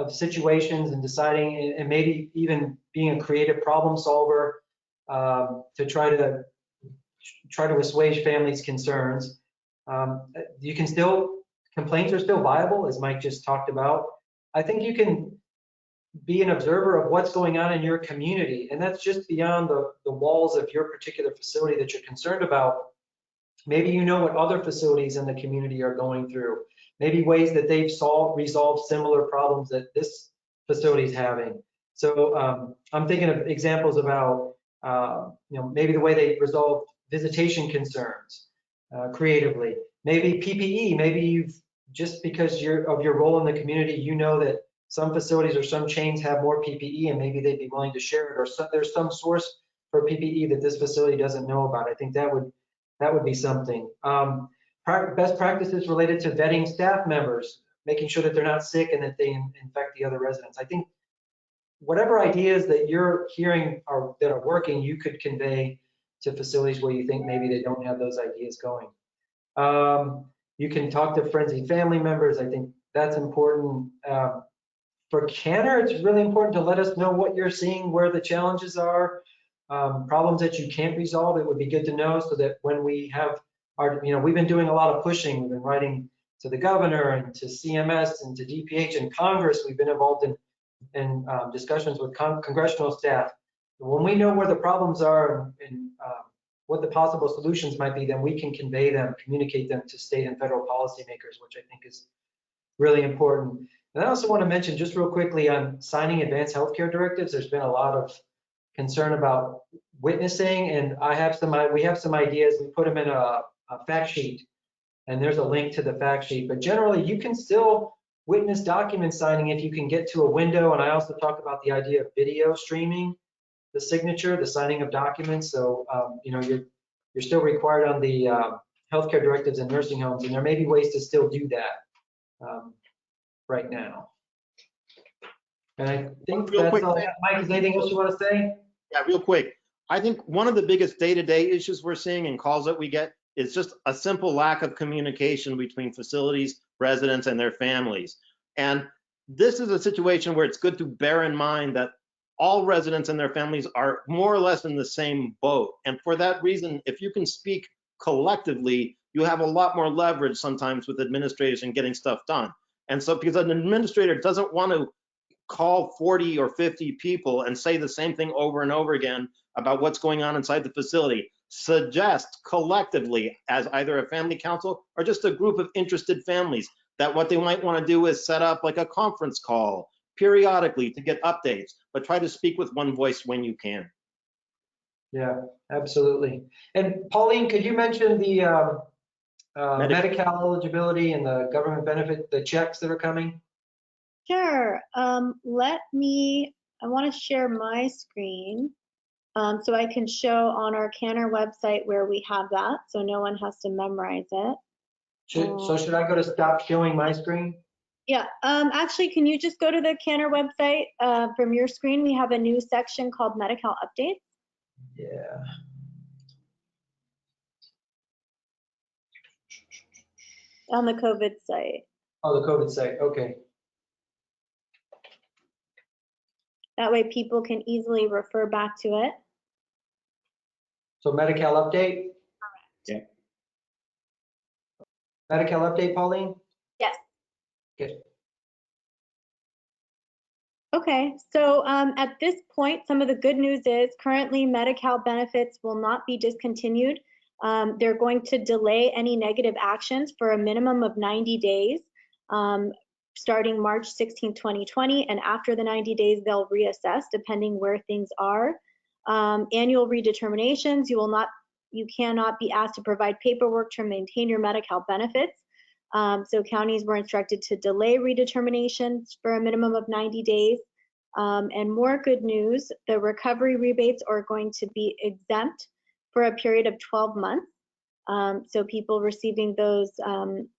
B: situations and deciding, and maybe even being a creative problem solver to try to assuage families' concerns. You can still, complaints are still viable, as Mike just talked about. I think you can be an observer of what's going on in your community, and that's just beyond the walls of your particular facility that you're concerned about. Maybe you know what other facilities in the community are going through, maybe ways that they've resolved similar problems that this facility is having. So I'm thinking of examples about maybe the way they resolve visitation concerns creatively. Maybe PPE, maybe you've, just because of your role in the community, you know that some facilities or some chains have more PPE and maybe they'd be willing to share it, or there's some source for PPE that this facility doesn't know about. I think that would be something. best practices related to vetting staff members, making sure that they're not sick and that they infect the other residents. I think whatever ideas that you're hearing that are working, you could convey to facilities where you think maybe they don't have those ideas going. You can talk to friends and family members. I think that's important. For CANHR, it's really important to let us know what you're seeing, where the challenges are, problems that you can't resolve. It would be good to know so that when we have we've been doing a lot of pushing. We've been writing to the governor and to CMS and to DPH and Congress. We've been involved in discussions with congressional staff. When we know where the problems are and what the possible solutions might be, then we can convey them, communicate them to state and federal policymakers, which I think is really important. And I also want to mention just real quickly on signing advanced healthcare directives, there's been a lot of concern about witnessing, and we have some ideas. We put them in a fact sheet, and there's a link to the fact sheet. But generally, you can still witness document signing if you can get to a window. And I also talk about the idea of video streaming the signature, the signing of documents. So you're still required on the healthcare directives in nursing homes, and there may be ways to still do that right now. And I think
C: Real
B: that's
C: quick,
B: all I got. Mike, is there anything else you want to say?
C: Yeah, real quick. I think one of the biggest day-to-day issues we're seeing and calls that we get is just a simple lack of communication between facilities, residents, and their families. And this is a situation where it's good to bear in mind that all residents and their families are more or less in the same boat. And for that reason, if you can speak collectively, you have a lot more leverage sometimes with administrators and getting stuff done. And so because an administrator doesn't want to call 40 or 50 people and say the same thing over and over again about what's going on inside the facility, suggest collectively as either a family council or just a group of interested families that what they might want to do is set up like a conference call periodically to get updates, but try to speak with one voice when you can.
B: Yeah, absolutely. And Pauline, could you mention the Medi-Cal eligibility and the government benefit, the checks that are coming?
D: Sure. I want to share my screen so I can show on our CANHR website where we have that, so no one has to memorize it.
B: Should I go to stop showing my screen?
D: Yeah, actually, can you just go to the CANHR website from your screen? We have a new section called Medi-Cal Updates.
B: Yeah.
D: On the COVID site.
B: Oh, the COVID site, okay.
D: That way people can easily refer back to it.
B: So Medi-Cal update?
C: Yeah.
B: Medi-Cal update, Pauline?
D: Yes.
B: Okay.
D: Okay, so at this point, some of the good news is currently Medi-Cal benefits will not be discontinued. They're going to delay any negative actions for a minimum of 90 days, starting March 16, 2020, and after the 90 days, they'll reassess depending where things are. Annual redeterminations, you cannot be asked to provide paperwork to maintain your Medi-Cal benefits. So counties were instructed to delay redeterminations for a minimum of 90 days. And more good news, the recovery rebates are going to be exempt for a period of 12 months. So people receiving those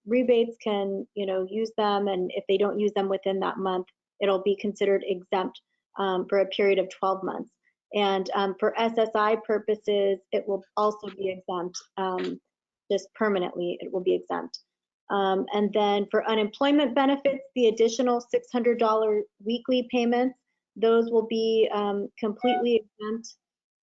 D: rebates can, use them, and if they don't use them within that month, it'll be considered exempt for a period of 12 months. And for SSI purposes, it will also be exempt, just permanently, it will be exempt. And then for unemployment benefits, the additional $600 weekly payments, those will be completely exempt.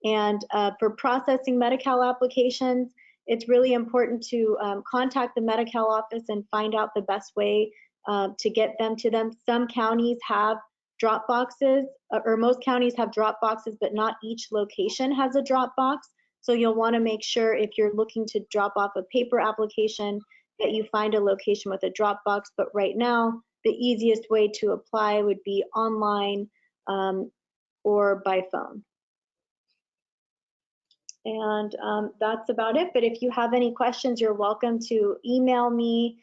D: And for processing Medi-Cal applications, it's really important to contact the Medi-Cal office and find out the best way to get them to them. Some counties have drop boxes, or most counties have drop boxes, but not each location has a drop box. So you'll want to make sure if you're looking to drop off a paper application that you find a location with a drop box. But right now, the easiest way to apply would be online or by phone. And that's about it. But if you have any questions, you're welcome to email me.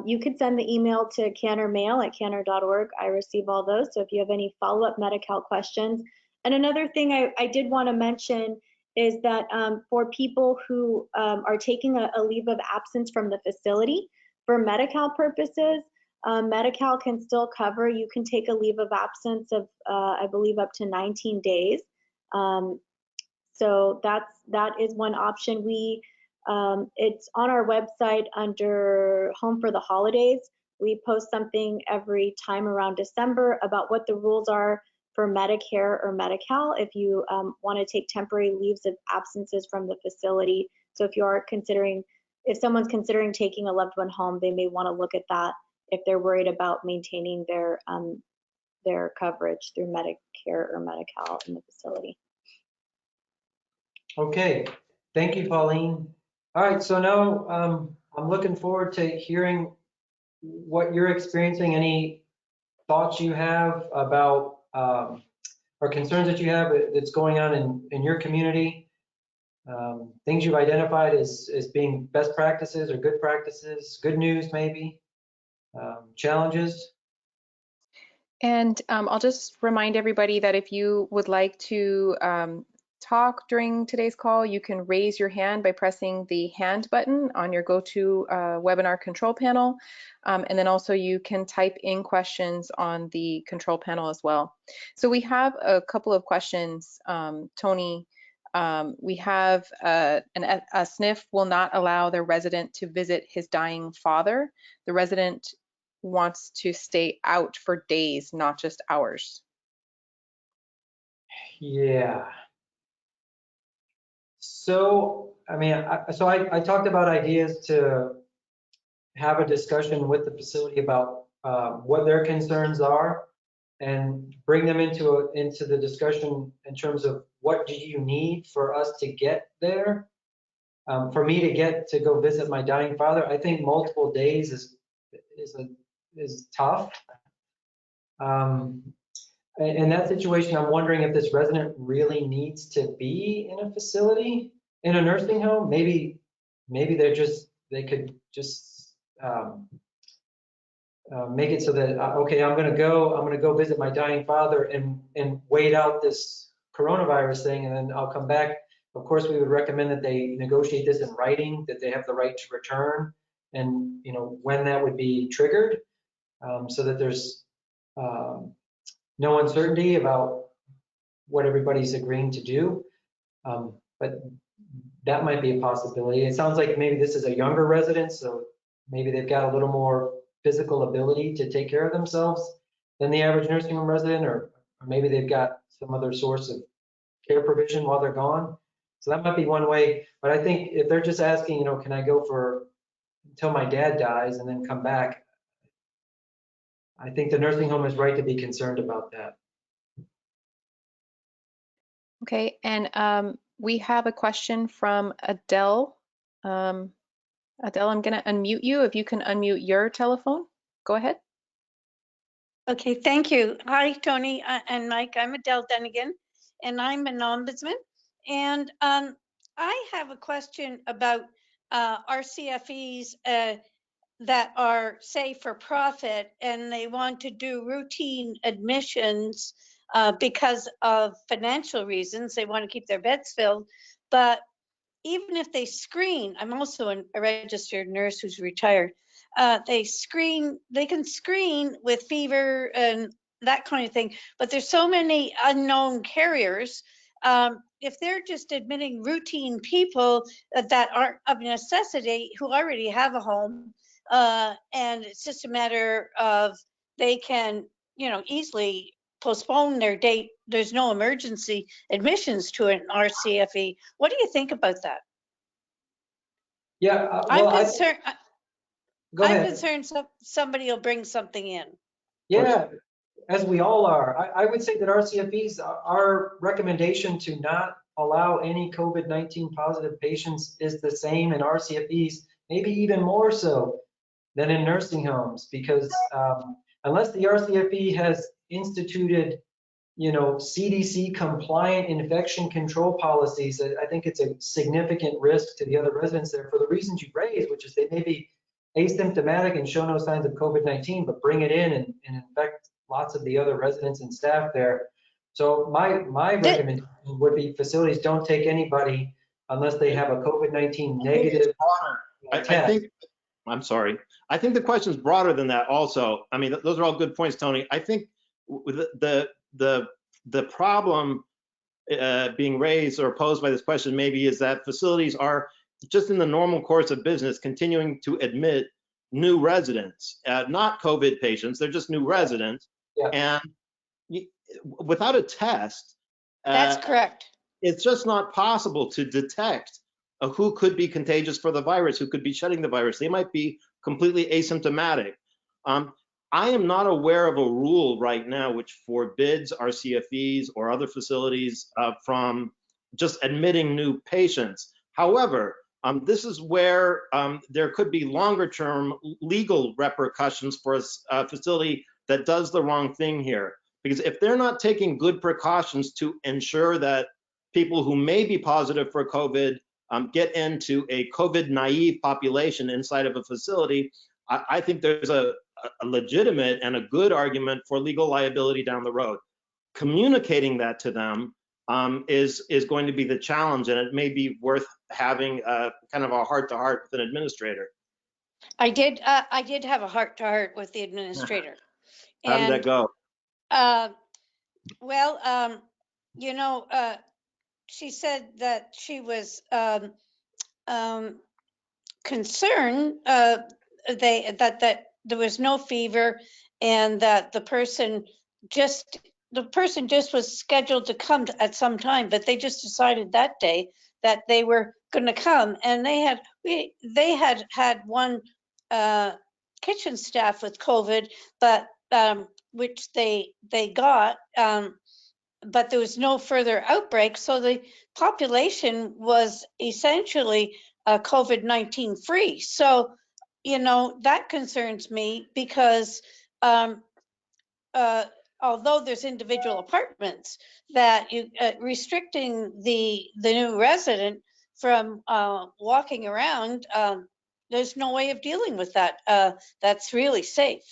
D: You could send the email to canhrmail@canhr.org. I receive all those. So if you have any follow-up Medi-Cal questions. And another thing I did want to mention is that for people who are taking a leave of absence from the facility for Medi-Cal purposes, Medi-Cal can still cover. You can take a leave of absence of, I believe, up to 19 days. So that is one option. It's on our website under Home for the Holidays. We post something every time around December about what the rules are for Medicare or Medi-Cal if you want to take temporary leaves of absences from the facility. So if someone's considering taking a loved one home, they may want to look at that if they're worried about maintaining their coverage through Medicare or Medi-Cal in the facility.
B: Okay, thank you, Pauline. All right, so now I'm looking forward to hearing what you're experiencing, any thoughts you have about or concerns that you have that's going on in your community, things you've identified as being best practices or good practices, good news maybe, challenges.
A: And I'll just remind everybody that if you would like to talk during today's call, you can raise your hand by pressing the hand button on your GoTo webinar control panel. And then also you can type in questions on the control panel as well. So we have a couple of questions, Tony. We have a SNF will not allow their resident to visit his dying father. The resident wants to stay out for days, not just hours.
B: Yeah. So, I mean, I talked about ideas to have a discussion with the facility about what their concerns are and bring them into the discussion in terms of what do you need for us to get there. For me to go visit my dying father, I think multiple days is tough. In that situation, I'm wondering if this resident really needs to be in a facility, in a nursing home. Maybe they could just make it so that okay, I'm gonna go visit my dying father and wait out this coronavirus thing, and then I'll come back. Of course, we would recommend that they negotiate this in writing, that they have the right to return, and when that would be triggered, so that there's no uncertainty about what everybody's agreeing to do. But that might be a possibility. It sounds like maybe this is a younger resident, so maybe they've got a little more physical ability to take care of themselves than the average nursing home resident, or maybe they've got some other source of care provision while they're gone. So that might be one way. But I think if they're just asking, can I go until my dad dies and then come back, I think the nursing home is right to be concerned about that.
A: Okay, and we have a question from Adele. Adele, I'm going to unmute you. If you can unmute your telephone, go ahead.
E: Okay, thank you. Hi, Tony and Mike. I'm Adele Dunnigan, and I'm an ombudsman. And I have a question about RCFEs that are, say, for profit, and they want to do routine admissions because of financial reasons. They want to keep their beds filled. But even if they screen, I'm also a registered nurse who's retired. They can screen with fever and that kind of thing, but there's so many unknown carriers. If they're just admitting routine people that aren't of necessity, who already have a home, and it's just a matter of they can, easily postpone their date. There's no emergency admissions to an RCFE. What do you think about that?
B: Yeah,
E: I'm concerned.
B: Go ahead.
E: I'm concerned somebody will bring something in.
B: Yeah, as we all are. I would say that RCFEs, our recommendation to not allow any COVID-19 positive patients is the same in RCFEs, maybe even more so than in nursing homes, because unless the RCFE has instituted, CDC compliant infection control policies, I think it's a significant risk to the other residents there for the reasons you raised, which is they may be asymptomatic and show no signs of COVID-19, but bring it in and infect lots of the other residents and staff there. So my recommendation would be facilities don't take anybody unless they have a COVID-19 negative
C: I
B: test.
C: think, I'm sorry. I think the question's broader than that also. I mean, those are all good points, Tony. I think the problem being raised or posed by this question maybe is that facilities are just in the normal course of business continuing to admit new residents, not COVID patients, they're just new residents.
B: Yeah.
C: And without a test,
E: That's correct.
C: it's just not possible to detect who could be contagious for the virus, who could be shedding the virus. They might be completely asymptomatic. I am not aware of a rule right now which forbids our CFEs or other facilities from just admitting new patients. However, this is where there could be longer term legal repercussions for a facility that does the wrong thing here. Because if they're not taking good precautions to ensure that people who may be positive for COVID get into a COVID naive population inside of a facility, I think there's a legitimate and a good argument for legal liability down the road. Communicating that to them is going to be the challenge, and it may be worth having kind of a heart-to-heart with an administrator.
E: I did have a heart-to-heart with the administrator.
C: How did that go?
E: Well, you know, she said that she was concerned that there was no fever and that the person just was scheduled to come at some time, but they just decided that day that they were going to come, and they had one kitchen staff with COVID, but which they got, but there was no further outbreak, so the population was essentially COVID-19 free. So, you know, that concerns me because although there's individual apartments, that you restricting the new resident from walking around, there's no way of dealing with that. That's really safe.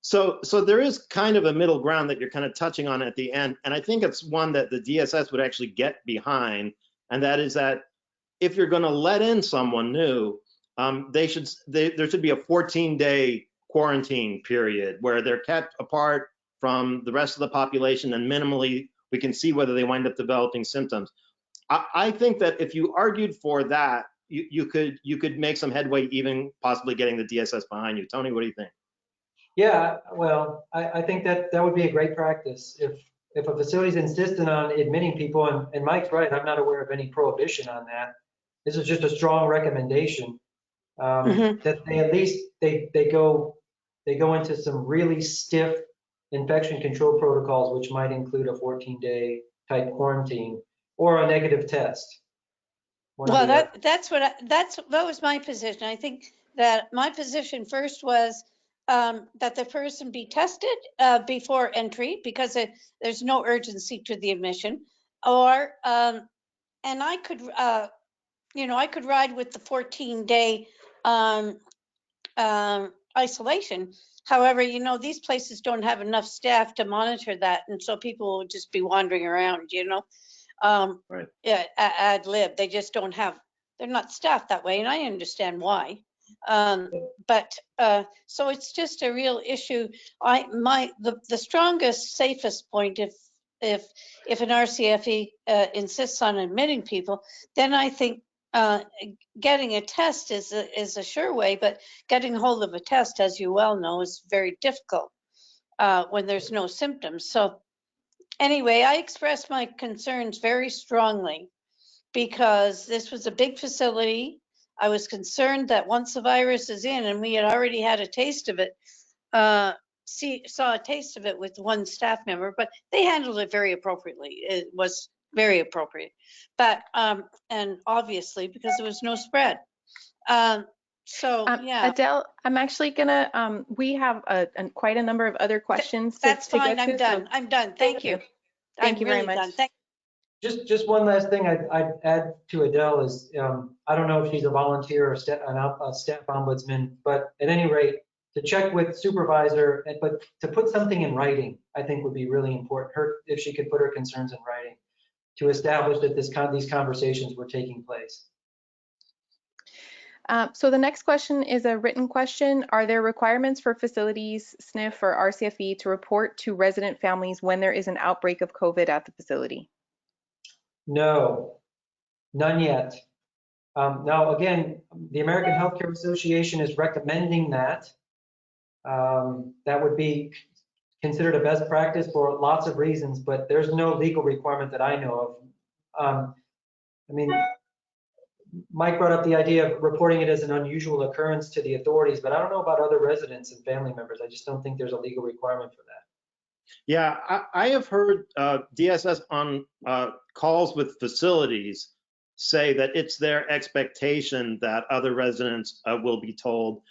C: So there is kind of a middle ground that you're kind of touching on at the end, and I think it's one that the DSS would actually get behind, and that is that if you're going to let in someone new, there should be a 14-day quarantine period where they're kept apart from the rest of the population, and minimally we can see whether they wind up developing symptoms. I think that if you argued for that, you could make some headway, even possibly getting the DSS behind you. Tony, what do you think?
B: Yeah, well, I think that would be a great practice. If a facility's insistent on admitting people, and Mike's right, I'm not aware of any prohibition on that. This is just a strong recommendation that they at least they go into some really stiff infection control protocols, which might include a 14-day type quarantine or a negative test.
E: Well, that was my position. I think that my position first was that the person be tested before entry because there's no urgency to the admission, or and I could I could ride with the 14-day isolation. However, you know, these places don't have enough staff to monitor that, and so people will just be wandering around, you know.
C: Right.
E: Yeah, ad lib. They just don't have, they're not staffed that way, and I understand why. But so it's just a real issue. The strongest, safest point, if an RCFE insists on admitting people, then I think getting a test is a sure way, but getting hold of a test, as you well know, is very difficult when there's no symptoms. So anyway, I expressed my concerns very strongly because this was a big facility. I was concerned that once the virus is in, and we had already had a taste of it, saw a taste of it with one staff member, but they handled it very appropriately. It was very appropriate, but and obviously because there was no spread. So yeah,
A: Adele, I'm actually gonna we have quite a number of other questions.
E: That's
A: to
E: fine.
A: get
E: I'm
A: to,
E: done.
A: so
E: I'm done. Thank you.
A: Thank you very
E: really
A: much.
E: done. Thank
B: Just one last thing I'd add to Adele is I don't know if she's a volunteer or a staff ombudsman, but at any rate, to check with supervisor, but to put something in writing, I think would be really important. If she could put her concerns in writing to establish that these conversations were taking place.
A: So the next question is a written question. Are there requirements for facilities, SNF or RCFE to report to resident families when there is an outbreak of COVID at the facility?
B: No, none yet. Now, again, the American Healthcare Association is recommending that. That would be considered a best practice for lots of reasons, but there's no legal requirement that I know of. I mean, Mike brought up the idea of reporting it as an unusual occurrence to the authorities, but I don't know about other residents and family members. I just don't think there's a legal requirement for that.
C: Yeah, I have heard DSS on calls with facilities say that it's their expectation that other residents will be told.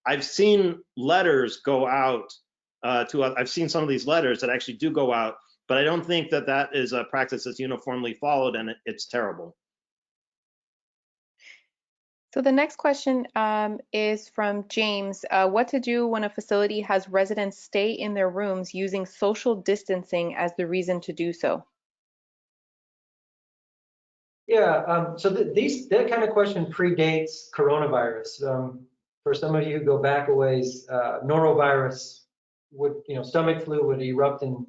C: I've seen letters go out I've seen some of these letters that actually do go out, but I don't think that that is a practice that's uniformly followed, and it's terrible.
A: So the next question is from James. What to do when a facility has residents stay in their rooms using social distancing as the reason to do so?
B: Yeah, so that kind of question predates coronavirus. For some of you who go back a ways, norovirus would, stomach flu would erupt in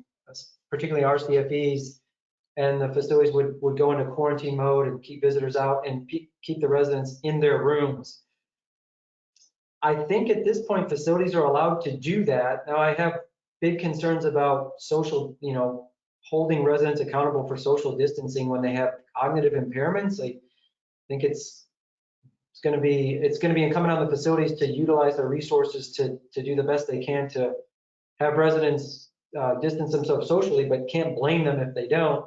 B: particularly RCFEs, and the facilities would go into quarantine mode and keep visitors out and keep the residents in their rooms. I think at this point, facilities are allowed to do that. Now, I have big concerns about social, holding residents accountable for social distancing when they have cognitive impairments. I think it's going to be incumbent on the facilities to utilize their resources to do the best they can to have residents distance themselves socially, but can't blame them if they don't.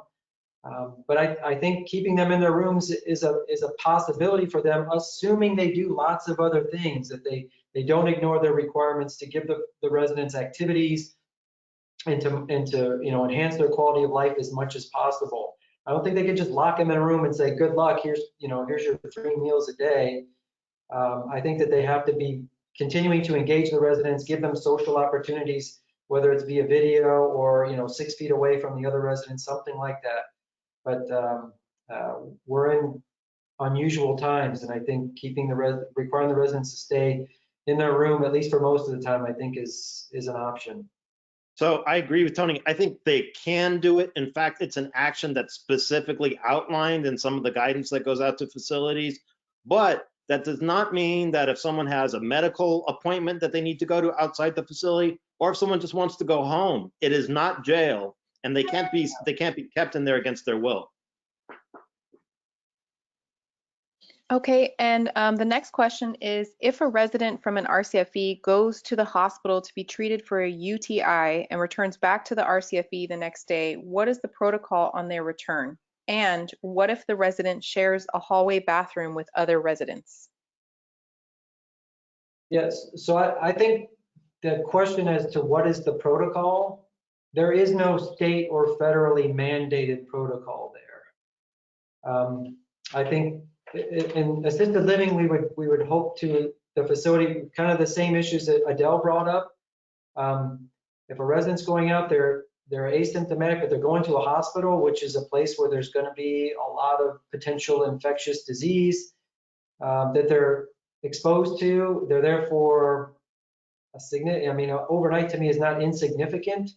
B: But I think keeping them in their rooms is a possibility for them, assuming they do lots of other things, that they don't ignore their requirements to give the residents activities and to enhance their quality of life as much as possible. I don't think they could just lock them in a room and say, good luck, here's your 3 meals a day. I think that they have to be continuing to engage the residents, give them social opportunities, whether it's via video or 6 feet away from the other residents, something like that. But we're in unusual times, and I think requiring the residents to stay in their room, at least for most of the time, I think is an option.
C: So I agree with Tony. I think they can do it. In fact, it's an action that's specifically outlined in some of the guidance that goes out to facilities. But that does not mean that if someone has a medical appointment that they need to go to outside the facility, or if someone just wants to go home, it is not jail, and they can't be kept in there against their will.
A: Okay, and the next question is, if a resident from an RCFE goes to the hospital to be treated for a UTI and returns back to the RCFE the next day, what is the protocol on their return? And what if the resident shares a hallway bathroom with other residents?
B: Yes, so I think the question as to what is the protocol, there is no state or federally mandated protocol there. I think in assisted living, we would hope to the facility, kind of the same issues that Adele brought up. If a resident's going out, they're asymptomatic, but they're going to a hospital, which is a place where there's going to be a lot of potential infectious disease that they're exposed to. They're there for overnight to me is not insignificant.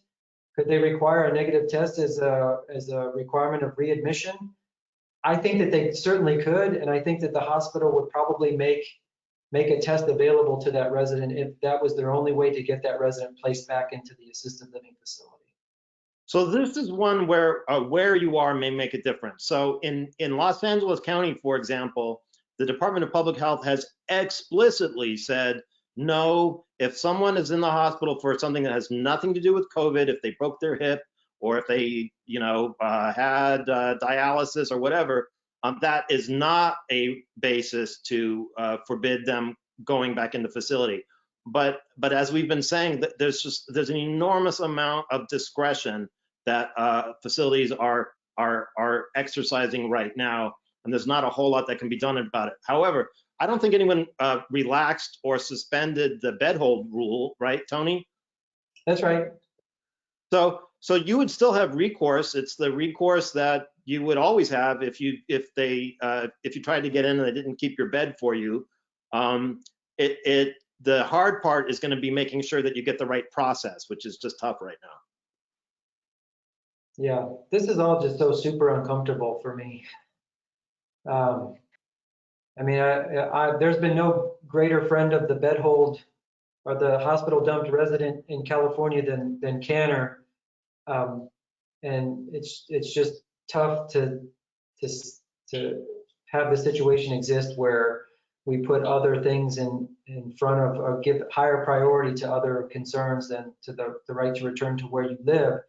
B: Could they require a negative test as a requirement of readmission? I think that they certainly could, and I think that the hospital would probably make a test available to that resident if that was their only way to get that resident placed back into the assisted living facility.
C: So this is one where you are may make a difference. So in Los Angeles County, for example, the Department of Public Health has explicitly said, no, if someone is in the hospital for something that has nothing to do with COVID, if they broke their hip, or if they, had dialysis or whatever, that is not a basis to forbid them going back in the facility. But as we've been saying, there's an enormous amount of discretion that facilities are exercising right now. and there's not a whole lot that can be done about it. However, I don't think anyone relaxed or suspended the bed hold rule, right, Tony?
B: That's right.
C: So you would still have recourse. It's the recourse that you would always have if you tried to get in and they didn't keep your bed for you. The hard part is going to be making sure that you get the right process, which is just tough right now.
B: Yeah, this is all just so super uncomfortable for me. I mean, there's been no greater friend of the bed hold or the hospital dumped resident in California than CANHR. And it's just tough to have the situation exist where we put other things in front of, or give higher priority to other concerns than to the right to return to where you live.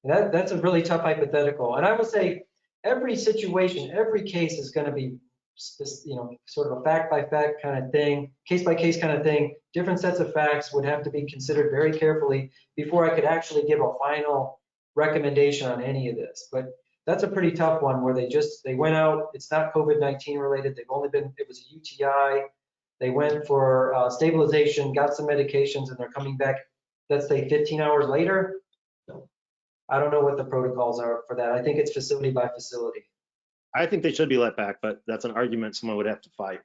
B: And that's a really tough hypothetical. And I will say every situation, every case is going to be, sort of a fact by fact kind of thing, case by case kind of thing. Different sets of facts would have to be considered very carefully before I could actually give a final recommendation on any of this. But that's a pretty tough one where they went out. It's not COVID-19 related. It was a UTI. They went for stabilization, got some medications, and they're coming back, let's say 15 hours later. I don't know what the protocols are for that. I think it's facility by facility.
C: I think they should be let back, but that's an argument someone would have to fight.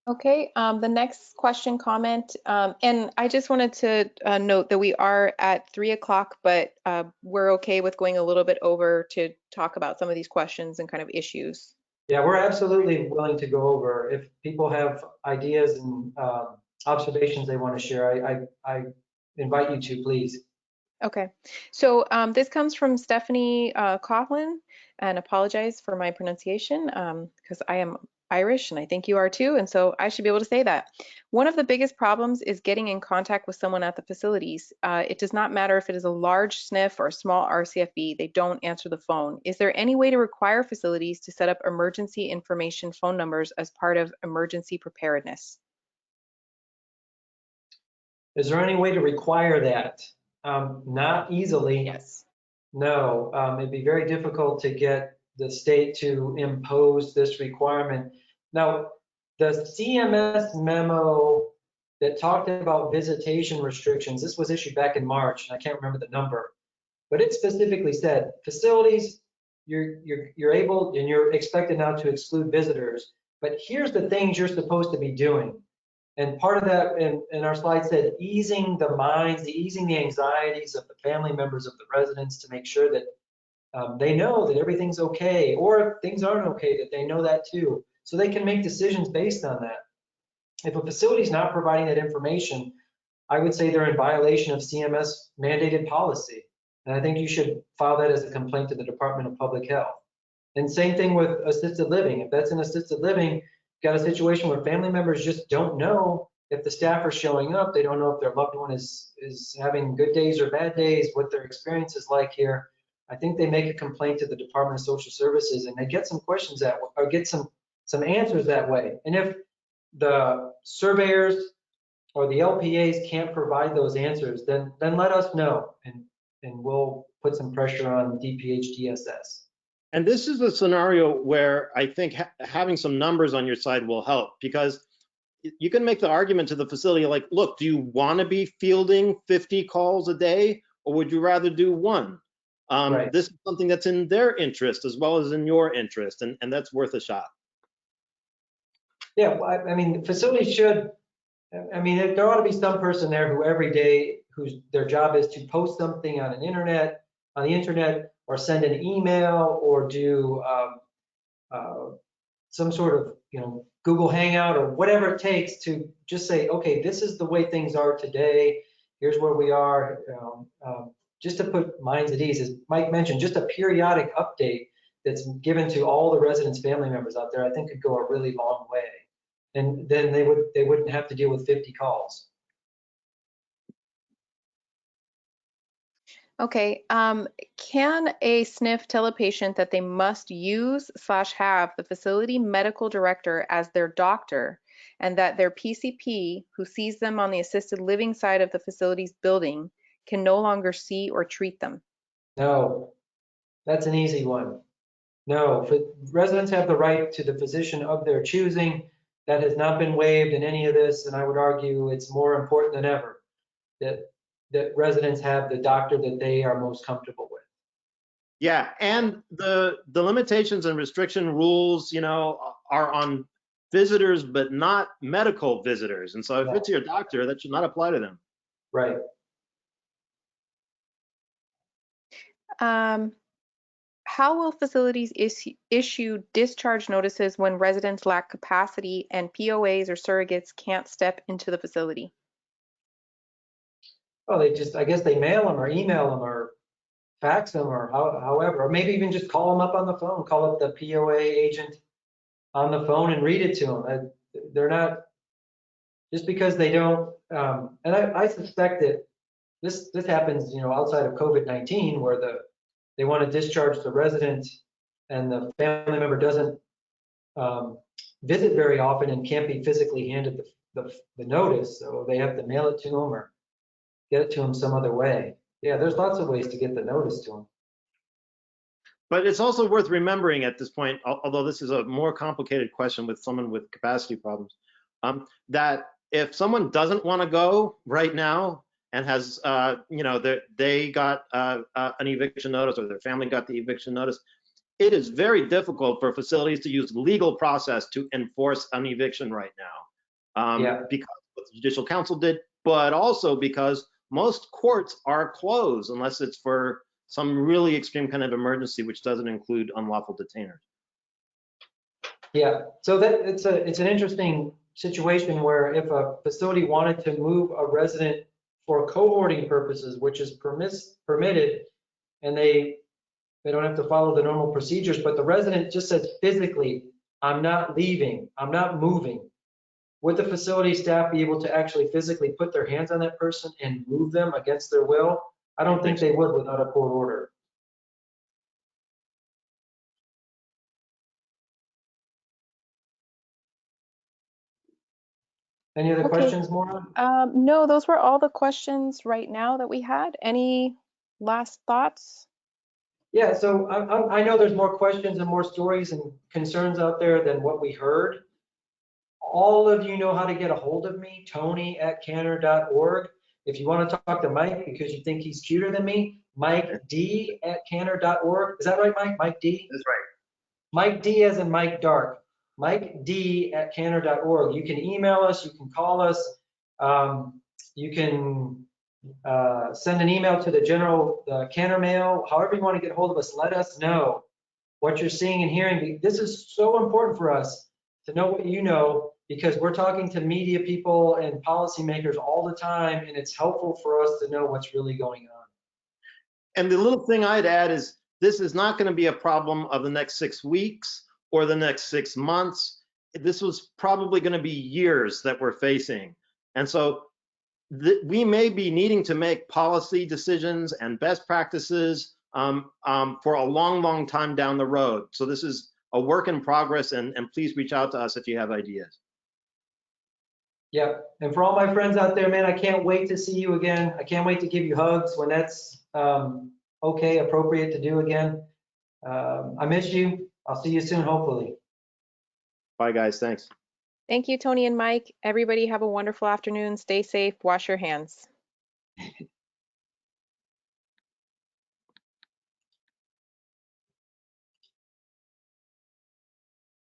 A: Okay, the next question, comment, and I just wanted to note that we are at 3 o'clock, but we're okay with going a little bit over to talk about some of these questions and kind of issues.
B: Yeah, we're absolutely willing to go over. If people have ideas and observations they want to share, I invite you to, please.
A: Okay, so this comes from Stephanie Coughlin, and apologize for my pronunciation because I am Irish and I think you are too, and so I should be able to say that. One of the biggest problems is getting in contact with someone at the facilities. It does not matter if it is a large SNF or a small RCFB, they don't answer the phone. Is there any way to require facilities to set up emergency information phone numbers as part of emergency preparedness?
B: Is there any way to require that? Not easily.
A: Yes.
B: No, it'd be very difficult to get the state to impose this requirement. Now, the CMS memo that talked about visitation restrictions, this was issued back in March, and I can't remember the number, but it specifically said facilities, you're able and you're expected now to exclude visitors, but here's the things you're supposed to be doing. And part of that in our slide said easing the minds, easing the anxieties of the family members of the residents to make sure that they know that everything's okay, or if things aren't okay, that they know that too, so they can make decisions based on that. If a facility is not providing that information, I would say they're in violation of CMS mandated policy. And I think you should file that as a complaint to the Department of Public Health. And same thing with assisted living. If that's an assisted living, got a situation where family members just don't know if the staff are showing up. They don't know if their loved one is having good days or bad days, what their experience is like here. I think they make a complaint to the Department of Social Services and they get some questions that, or get some answers that way. And if the surveyors or the LPAs can't provide those answers, then let us know and we'll put some pressure on DPH DSS.
C: And this is a scenario where I think having some numbers on your side will help, because you can make the argument to the facility like, look, do you want to be fielding 50 calls a day, or would you rather do one?
B: Right.
C: This is something that's in their interest as well as in your interest, and that's worth a shot.
B: Yeah, well, I mean, facilities should, I mean, there ought to be some person there who every day, their job is to post something on the internet, or send an email, or do some sort of, Google Hangout or whatever it takes to just say, okay, this is the way things are today. Here's where we are. Just to put minds at ease, as Mike mentioned, just a periodic update that's given to all the residents' family members out there, I think could go a really long way. And then they wouldn't have to deal with 50 calls.
A: Okay, can a SNF tell a patient that they must use/have the facility medical director as their doctor, and that their PCP, who sees them on the assisted living side of the facility's building, can no longer see or treat them?
B: No, that's an easy one. No, residents have the right to the physician of their choosing. That has not been waived in any of this, and I would argue it's more important than ever that residents have the doctor that they are most comfortable with.
C: Yeah, and the limitations and restriction rules, you know, are on visitors, but not medical visitors. And so if it's your doctor, that should not apply to them.
B: Right.
A: How will facilities issue discharge notices when residents lack capacity and POAs or surrogates can't step into the facility?
B: Well, I guess they mail them or email them or fax them or however, or maybe even just call them up on the phone, call up the POA agent on the phone and read it to them. They're not, just because they don't, and I suspect that this happens, you know, outside of COVID-19 where they want to discharge the resident and the family member doesn't visit very often and can't be physically handed the notice, so they have to mail it to them or get it to them some other way. Yeah, there's lots of ways to get the notice to them.
C: But it's also worth remembering at this point, although this is a more complicated question with someone with capacity problems, that if someone doesn't want to go right now and has, you know, they got an eviction notice or their family got the eviction notice, it is very difficult for facilities to use legal process to enforce an eviction right now. Because of what the Judicial Council did, but also because most courts are closed unless it's for some really extreme kind of emergency, which doesn't include unlawful detainers.
B: Yeah, so that it's an interesting situation where if a facility wanted to move a resident for cohorting purposes, which is permitted, and they don't have to follow the normal procedures, but the resident just says physically, I'm not leaving, I'm not moving. Would the facility staff be able to actually physically put their hands on that person and move them against their will? I don't think they would without a court order. Any other questions, Maura?
A: No, those were all the questions right now that we had. Any last thoughts?
B: Yeah, so I know there's more questions and more stories and concerns out there than what we heard. All of you know how to get a hold of me, Tony@CANHR.org. If you want to talk to Mike because you think he's cuter than me, Mike D@CANHR.org. Is that right, Mike? Mike D?
C: That's right.
B: Mike D as in Mike Dark. Mike D@CANHR.org. You can email us, you can call us, you can send an email to the general CANHR mail. However you want to get a hold of us, let us know what you're seeing and hearing. This is so important for us to know what you know, because we're talking to media people and policymakers all the time, and it's helpful for us to know what's really going on.
C: And the little thing I'd add is this is not going to be a problem of the next 6 weeks or the next 6 months. This was probably going to be years that we're facing. And so we may be needing to make policy decisions and best practices for a long, long time down the road. So this is a work in progress, and please reach out to us if you have ideas.
B: Yeah, and for all my friends out there, man, I can't wait to see you again. I can't wait to give you hugs when that's okay, appropriate to do again. I miss you. I'll see you soon, hopefully.
C: Bye, guys. Thanks.
A: Thank you, Tony and Mike. Everybody have a wonderful afternoon. Stay safe. Wash your hands.